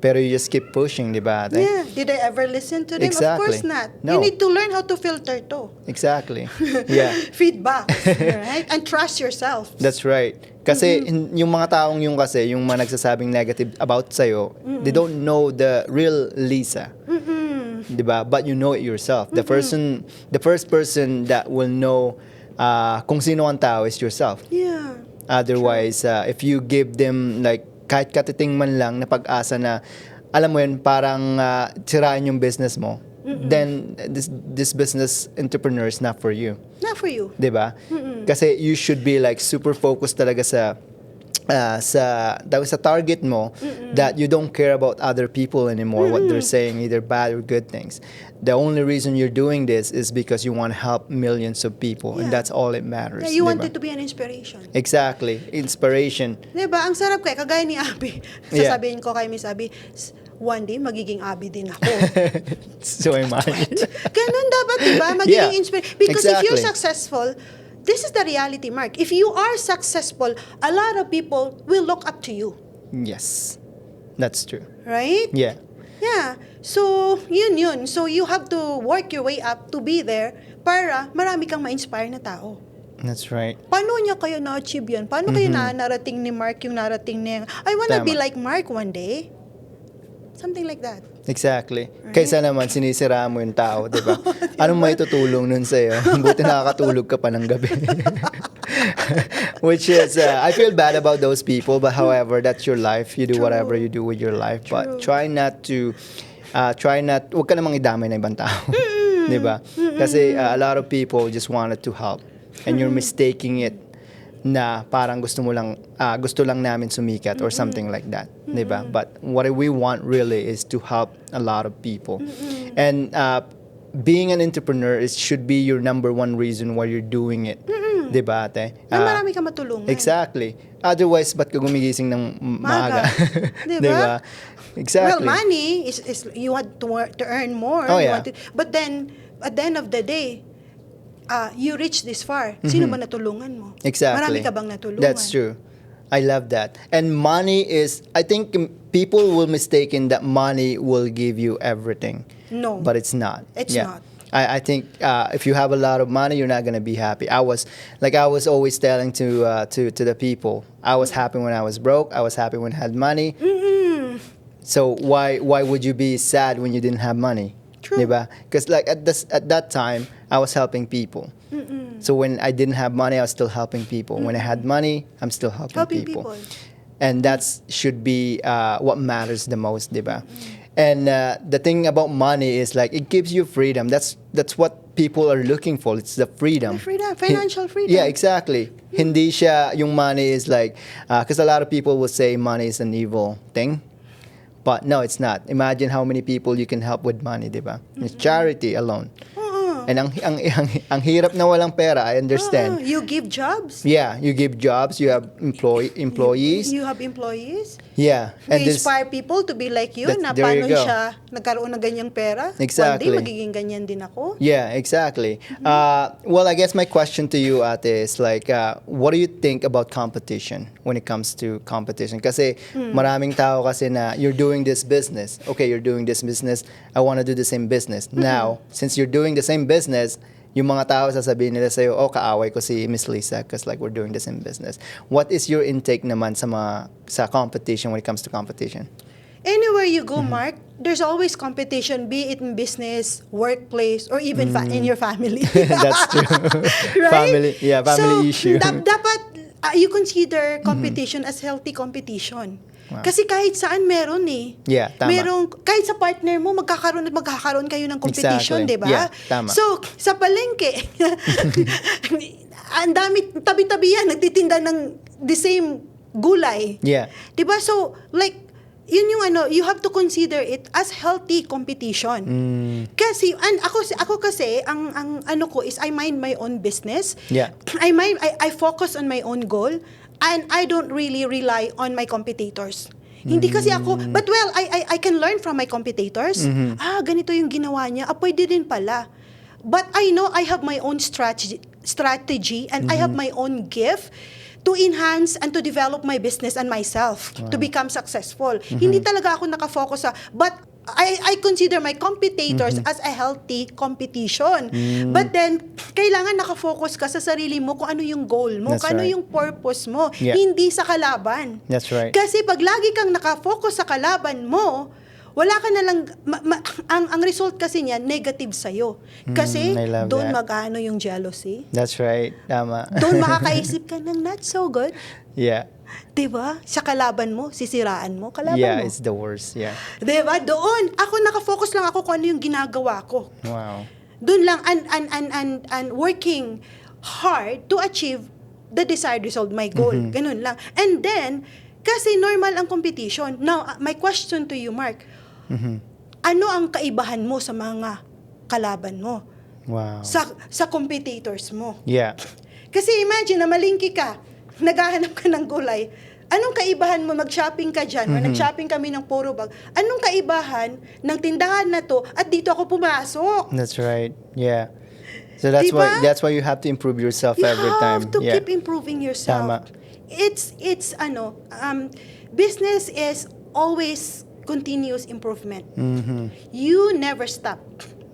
Pero you just keep pushing, di ba ate? Yeah. Did I ever listen to them? Exactly. Of course not. No. You need to learn how to filter too. Exactly. Yeah. Feedback. Right? And trust yourself. That's right. Kasi yung mga taong yung mga nagsasabing negative about sa'yo, they don't know the real Lisa. Diba? But you know it yourself. The first person that will know kung sino ang tao is yourself. Yeah. Otherwise, if you give them like kahit katiting man lang na pag-asa na alam mo yun, parang sirain yung business mo, then this business entrepreneur is not for you. Not for you. Diba? Kasi you should be like super focused talaga sa target mo, that you don't care about other people anymore, what they're saying, either bad or good things. The only reason you're doing this is because you want to help millions of people, and Yeah. that's all it matters. Yeah, you diba? wanted to be an inspiration. Exactly. Inspiration. Diba? Ang sarap kagaya ni Abby. Yeah. Sasabihin ko kay Miss Abby, one day magiging Abby din ako. So am I. Ganun dapat, diba? Magiging Yeah, inspiration. Because if you're exactly. successful, this is the reality, Mark. If you are successful, a lot of people will look up to you. Yes. That's true. Right? Yeah. Yeah. So, yun. So, you have to work your way up to be there para marami kang ma-inspire na tao. That's right. Paano niya kayo na-achieve yun? Paano kayo narating ni Mark yung narating niya? I wanna Tama. be like Mark one day. Something like that. Exactly. Kaysa naman sinisira mo yung tao, di ba? Anong may tutulong nun sa'yo? Buti nakakatulog ka pa ng gabi. Which is, I feel bad about those people, but however, that's your life. You do True. whatever you do with your life. But True. huwag ka namang idamay ng ibang tao. Di ba? Kasi a lot of people just wanted to help. And you're mistaking it na parang gusto lang namin sumikat or something like that, 'di ba? But what we want really is to help a lot of people. And being an entrepreneur should be your number one reason why you're doing it. 'Di ba, ate? Na marami kang matulungan. Exactly. Otherwise, ba't ka gumigising ng maaga? Di 'Di ba? ba? Exactly. Well, money is you want to earn more. Oh, You yeah. want but then, at the end of the day, you reach this far. Sino ba natulungan mo? Exactly. Marami ka bang natulungan? That's true. I love that. And money is, I think people will mistaken that money will give you everything. No. But it's not. It's not. I think if you have a lot of money, you're not gonna be happy. I was always telling to the people, I was happy when I was broke. I was happy when I had money. So why would you be sad when you didn't have money? True. Diba? Because like at that time, I was helping people. So when I didn't have money, I was still helping people. When I had money, I'm still helping Helping people. people. And that's should be what matters the most, diba? And the thing about money is like it gives you freedom. That's what people are looking for. It's the freedom. The freedom, financial freedom. Yeah, exactly. Hindi siya yung money is like because a lot of people will say money is an evil thing. But no, it's not. Imagine how many people you can help with money, diba? It's charity alone. And ang hirap na walang pera, I understand. You give jobs. Yeah, you give jobs, you have employees. You have employees. Yeah. You inspire people to be like you, na there you paano go. siya nagkaroon ng ganyang pera. Exactly. One day, magiging ganyan din ako. Yeah, exactly. Well, I guess my question to you, Ate, is like, what do you think about competition when it comes to competition? Kasi maraming tao kasi na you're doing this business. Okay, you're doing this business. I want to do the same business. Now, since you're doing the same business, yung mga tao sasabihin nila sa'yo, oh, kaaway ko si Miss Lisa because like we're doing the same business. What is your intake naman sa competition when it comes to competition? Anywhere you go, Mark, there's always competition, be it in business, workplace, or even in your family. That's true. Right? Family issue. Dapat you consider competition as healthy competition. Wow. Kasi kahit saan meron eh. Yeah, tama. Kahit sa partner mo, magkakaroon kayo ng competition, Exactly. di ba? Yeah, tama. So, sa palengke, ang dami, tabi-tabi yan, nagtitinda ng the same gulay. Yeah. Di ba? So, like, yun yung you have to consider it as healthy competition. Kasi, ako kasi, ang ano ko is I mind my own business. Yeah. I focus on my own goal. And I don't really rely on my competitors. Hindi kasi ako, but well, I can learn from my competitors. Ganito yung ginawa niya. Pwede din pala. But I know I have my own strategy and I have my own gift to enhance and to develop my business and myself to become successful. Hindi talaga ako nakafocus but I consider my competitors as a healthy competition. But then, kailangan nakafocus ka sa sarili mo kung ano yung goal mo, That's kung ano right. yung purpose mo, Yeah. hindi sa kalaban. That's right. Kasi pag lagi kang nakafocus sa kalaban mo, wala ka na lang, ang result kasi niya, negative sa'yo. Kasi I love doon that. mag-ano yung jealousy. That's right. Tama. Doon makakaisip ka ng not so good. Yeah. Diba? Sa kalaban mo, sisiraan mo, kalaban Yeah, mo. it's the worst. Yeah. Diba? Doon, ako nakafocus lang ako kung ano yung ginagawa ko. Wow. Doon lang, and working hard to achieve the desired result, my goal. Ganun lang. And then, kasi normal ang competition. Now, my question to you, Mark, ano ang kaibahan mo sa mga kalaban mo? Wow. Sa competitors mo? Yeah. Kasi imagine na malingki ka, naghahanap ka ng gulay. Anong kaibahan mo mag-shopping ka dyan or nag-shopping kami ng puro bag? Anong kaibahan ng tindahan na to at dito ako pumasok? That's right. Yeah. So that's Diba? why you have to improve yourself You every time. have to Yeah. keep improving yourself. Tama. It's business is always continuous improvement. You never stop.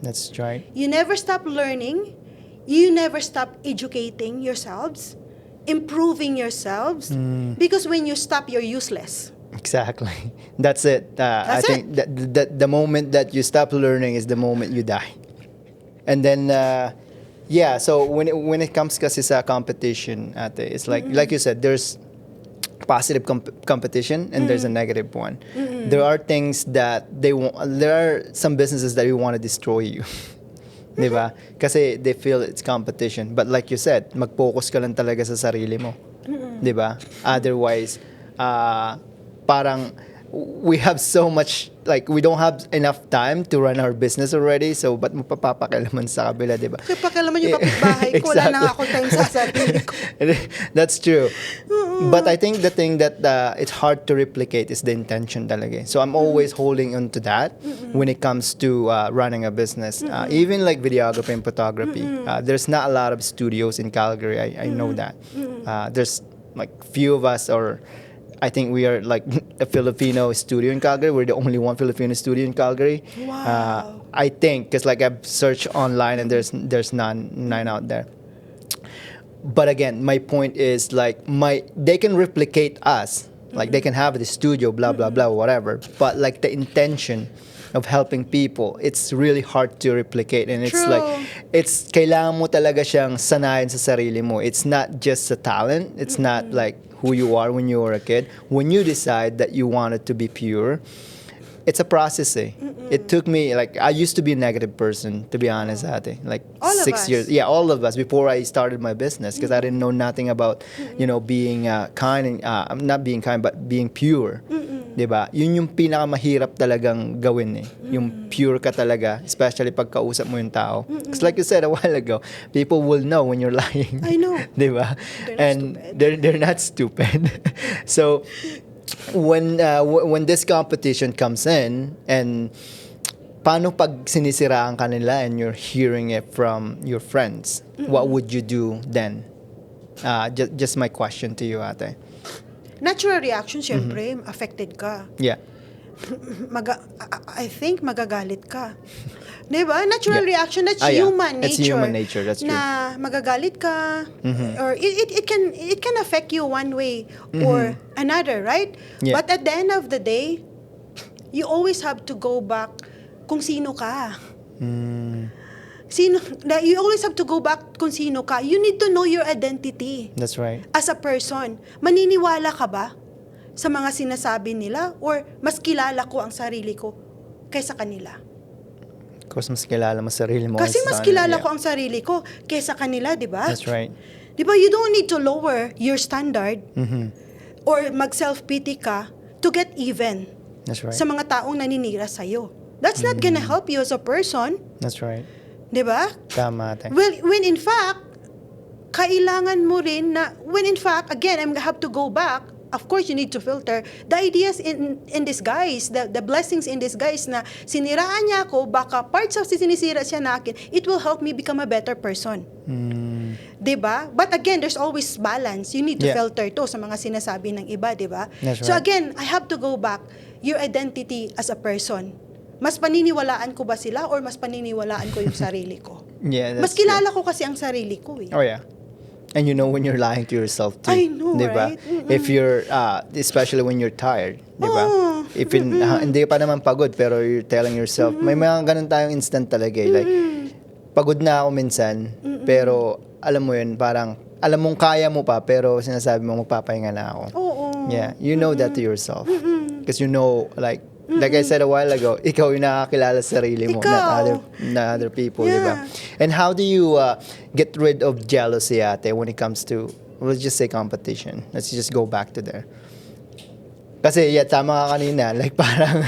That's right. You never stop learning. You never stop educating yourselves, improving yourselves. Because when you stop, you're useless. Exactly. That's it. I That's think that the moment that you stop learning is the moment you die. And then, yeah. So when it comes kasi sa competition, ate, it's like you said, there's positive competition and there's a negative one. There are things that there are some businesses that want to destroy you. Diba? Kasi they feel it's competition. But like you said, mag-focus ka lang talaga sa sarili mo. Diba? Otherwise, parang we have so much, like we don't have enough time to run our business already. So, ba't mo papapakialaman sa kabila, diba? Kasi pakialaman yung kapitbahay ko, wala na nga ako time sa sarili ko. That's true. But I think the thing that it's hard to replicate is the intention talaga. So I'm always holding on to that when it comes to running a business. Even like videography and photography. There's not a lot of studios in Calgary. I know that. There's like few of us, or I think we are like a Filipino studio in Calgary. We're the only one Filipino studio in Calgary. Wow. I think, because like I've searched online and there's none out there. But again, my point is like they can replicate us, like they can have the studio, blah blah blah, whatever. But like the intention of helping people, it's really hard to replicate, and it's True. like kailangan mo talaga siyang sanayin sa sarili mo. It's not just a talent. It's not like who you are when you were a kid, when you decide that you wanted to be pure, it's a process. It took me, like, I used to be a negative person, to be honest, ate. Like All of 6 us. years. Yeah, all of us, before I started my business, because I didn't know nothing about, being kind, and not being kind, but being pure. Diba? Yun yung pinakamahirap talagang gawin Yung pure ka talaga, especially pag kausap mo yung tao. Because like you said a while ago, people will know when you're lying. I know. Diba? They're not And stupid. they're not stupid. So, when this competition comes in, and paano pag sinisiraan ka nila and you're hearing it from your friends, what would you do then? Just my question to you, ate. Natural reaction, syempre, affected ka. Yeah. I think magagalit ka. Diba? Natural Yeah. reaction, that's Yeah. human nature. It's human nature, that's true. Na magagalit ka, or it can affect you one way or another, right? Yeah. But at the end of the day, you always have to go back kung sino ka. You always have to go back kung sino ka. You need to know your identity. That's right. As a person, maniniwala ka ba sa mga sinasabi nila, or mas kilala ko ang sarili ko kaysa kanila? Because mas kilala mo sarili mo. Kasi kaysa mas sa kilala kanila. ko ang sarili ko kaysa kanila, di ba? That's right. Di ba, you don't need to lower your standard or mag-self-pity ka to get even That's right. sa mga taong naninira sa'yo. That's not gonna help you as a person. That's right. Di ba? Tama, ate. Well, when in fact, kailangan mo rin na, when in fact, again, I have to go back. Of course, you need to filter the ideas in disguise, the blessings in disguise na siniraan niya ako, baka parts of sinisira siya na akin, it will help me become a better person. Diba? But again, there's always balance. You need to Yeah. filter to sa mga sinasabi ng iba, diba? That's So right. again, I have to go back, your identity as a person. Mas paniniwalaan ko ba sila or mas paniniwalaan ko yung sarili ko? Yeah, that's Mas kilala ko kasi ang sarili ko eh. true. Oh, yeah. And you know when you're lying to yourself too. I know, diba? right? Mm-mm. If you're, especially when you're tired, diba? Oo. If hindi pa naman pagod, pero you're telling yourself, may mga ganun tayong instant talaga Like, pagod na ako minsan, pero alam mo yun, parang, alam mong kaya mo pa, pero sinasabi mo magpapahinga na ako. Oo. Yeah, you know that to yourself. Because you know, like I said a while ago, ikaw yung nakakilala sa sarili mo, Ikaw. not other people, Yeah. diba? And how do you get rid of jealousy, ate, when it comes to, let's just say competition? Let's just go back to there. Kasi, yeah, tama ka kanina. Like, parang,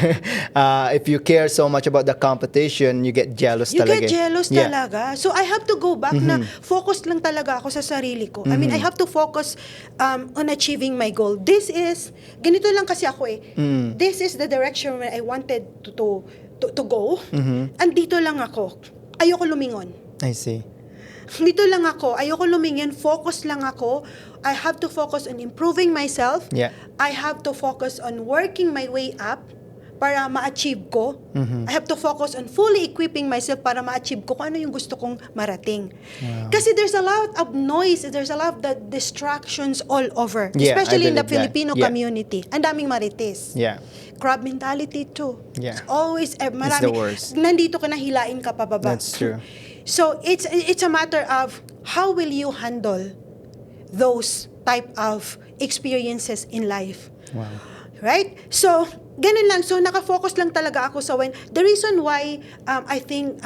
if you care so much about the competition, you get jealous You talaga. get jealous Yeah. talaga. So I have to go back na focus lang talaga ako sa sarili ko. I mean, I have to focus on achieving my goal. Ganito lang kasi ako eh. This is the direction where I wanted to go. Andito lang ako. Ayoko lumingon. I see. Dito lang ako. Ayoko lumingin. Focus lang ako. I have to focus on improving myself. Yeah. I have to focus on working my way up para ma-achieve ko. I have to focus on fully equipping myself para ma-achieve ko kung ano yung gusto kong marating. Kasi there's a lot of noise, there's a lot of the distractions all over. Yeah, especially I in the believe that. Filipino Yeah. community. Ang daming marites. Yeah. Crab mentality too. Yeah. It's always, marami. the worst. Nandito ka na, hilain ka pababa. That's true. So it's a matter of how will you handle those type of experiences in life. Wow. Right? So, ganun lang. So, nakafocus lang talaga ako sa when. The reason why I think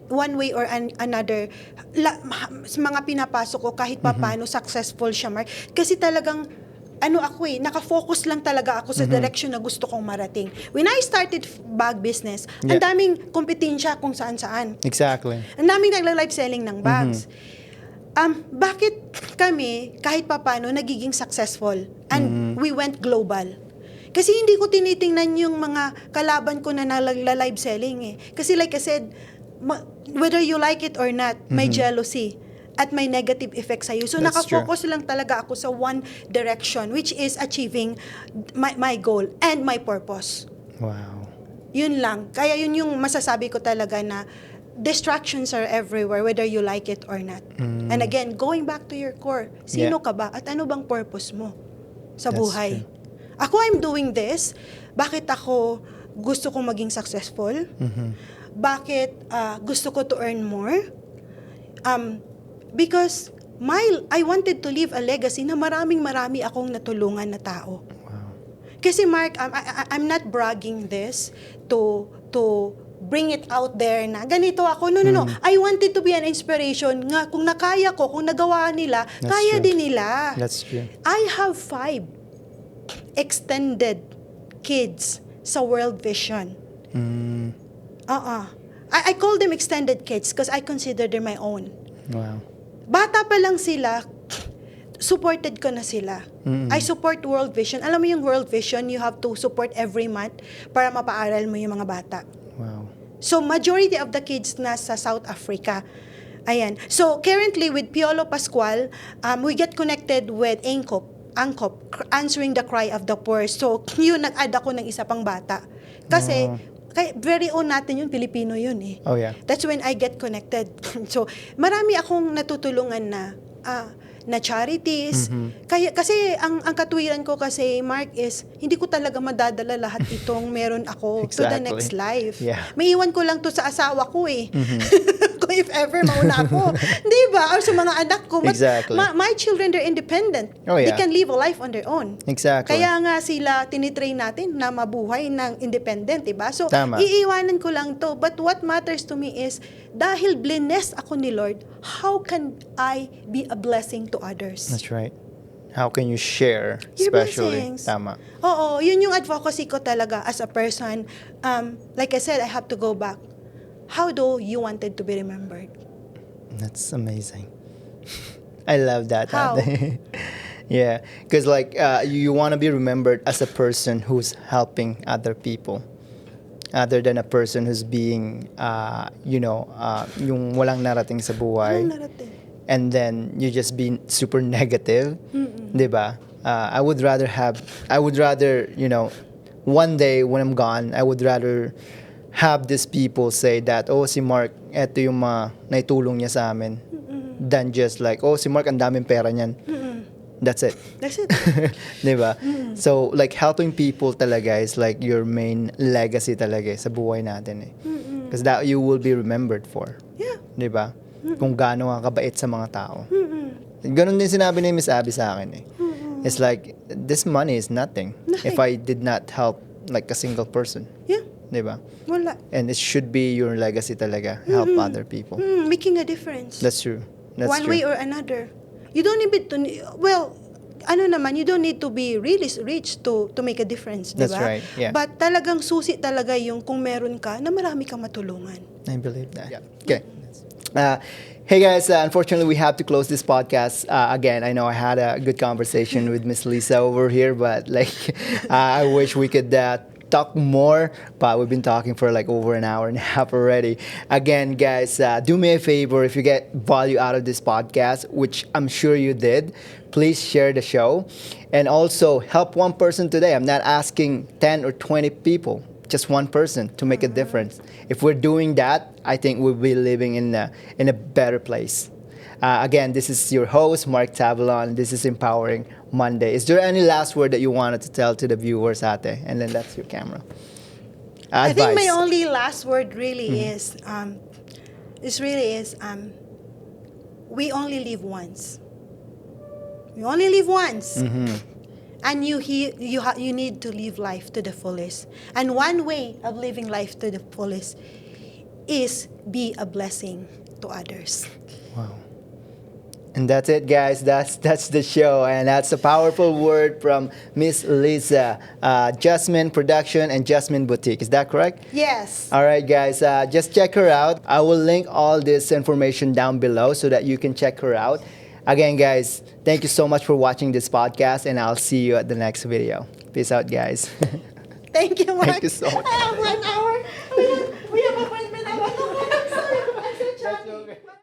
one way or another, mga pinapasok ko kahit paano successful siya, Mark. Kasi talagang ako nakafocus lang talaga ako sa direction na gusto kong marating. When I started bag business, ang Yeah. daming kompetensya kung saan-saan. Exactly. Ang daming nagla-live selling ng bags. Bakit kami, kahit papano, nagiging successful and we went global? Kasi hindi ko tinitingnan yung mga kalaban ko na nagla-live selling eh. Kasi like I said, whether you like it or not, may jealousy at may negative effects sa'yo. So That's nakafocus lang talaga ako sa one direction, which is achieving my goal and my purpose. Wow. Yun lang. Kaya yun yung masasabi ko talaga na distractions are everywhere, whether you like it or not. And again, going back to your core, sino Yeah. ka ba at ano bang purpose mo sa That's buhay? true. Ako, I'm doing this. Bakit ako gusto kong maging successful? Bakit gusto ko to earn more? Because I wanted to leave a legacy na marami akong natulungan na tao. Wow. Kasi Mark, I'm not bragging this to bring it out there na ganito ako. No. I wanted to be an inspiration nga kung nakaya ko, kung nagawa nila, That's kaya true. din nila. That's true. I have 5 extended kids sa World Vision. I call them extended kids because I consider them my own. Wow. Bata pa lang sila, supported ko na sila. I support World Vision. Alam mo yung World Vision, you have to support every month para mapaaral mo yung mga bata. Wow. So, majority of the kids nasa South Africa. Ayan. So, currently with Piolo Pascual, we get connected with Angkop, answering the cry of the poor. So, yun, nag-add ako ng isa pang bata. Kasi, very own natin yun, Pilipino yun eh. Oh, yeah. That's when I get connected. So, marami akong natutulungan na charities. Kaya kasi ang katuwiran ko kasi Mark is hindi ko talaga madadala lahat itong meron ako to the Exactly. next life. Yeah. May iwan ko lang to sa asawa ko eh. Kung if ever mauna ako. 'Di ba? Or sa mga anak ko. But Exactly. my children, they're independent. Oh, They yeah. can live a life on their own. Exactly. Kaya nga sila tinitrain natin na mabuhay ng independent, 'di ba? So Tama. iiwanan ko lang to. But what matters to me is dahil blessed ako ni Lord, how can I be a blessing to others? That's right. How can you share, Your especially? blessings. Tama. Oo, yun yung advocacy ko talaga as a person. Like I said, I have to go back. How do you wanted to be remembered? That's amazing. I love that. How? Ate. Yeah, because like you want to be remembered as a person who's helping other people, other than a person who's being, yung walang narating sa buhay. Anong narating? And then you just be super negative, diba? I would rather, one day when I'm gone, I would rather have these people say that, oh, si Mark, eto yung mga naitulong niya sa amin, than just like, oh, si Mark, ang daming pera niyan. That's it. That's it. Diba? So, like, helping people talaga is like your main legacy talaga sa buhay natin eh. Because that you will be remembered for. Yeah. Diba? Kung gaano ka kabait sa mga tao. Ganon din sinabi ni Miss Abby sa akin eh. It's like, this money is nothing if I did not help like a single person. Yeah. Diba? Wala. And it should be your legacy talaga. Help other people. Making a difference. That's true. That's One true. way or another. You don't need to, you don't need to be really rich to make a difference, di ba? That's right, yeah. But talagang susi talaga yung kung meron ka na marami kang matulungan. I believe that. Yeah. Okay. Hey guys, unfortunately we have to close this podcast. Again, I know I had a good conversation with Miss Lisa over here, but like I wish we could talk more, but we've been talking for like over an hour and a half already. Again, guys, do me a favor. If you get value out of this podcast, which I'm sure you did, please share the show. And also help one person today. I'm not asking 10 or 20 people, just one person to make a difference. If we're doing that, I think we'll be living in a better place. Again, this is your host, Mark Tabalon. This is Empowering Monday. Is there any last word that you wanted to tell to the viewers, Ate? And then that's your camera. I think my Advice. only last word really is, we only live once. We only live once. And you need to live life to the fullest. And one way of living life to the fullest is be a blessing to others. Wow. And that's it, guys. That's the show, and that's a powerful word from Miss Liza, Jasmine Production and Jasmine Boutique. Is that correct? Yes. All right, guys. Just check her out. I will link all this information down below so that you can check her out. Again, guys, thank you so much for watching this podcast, and I'll see you at the next video. Peace out, guys. Thank you, Mark. Thank you so much. I have 1 hour. We have appointment. I'm so chatty.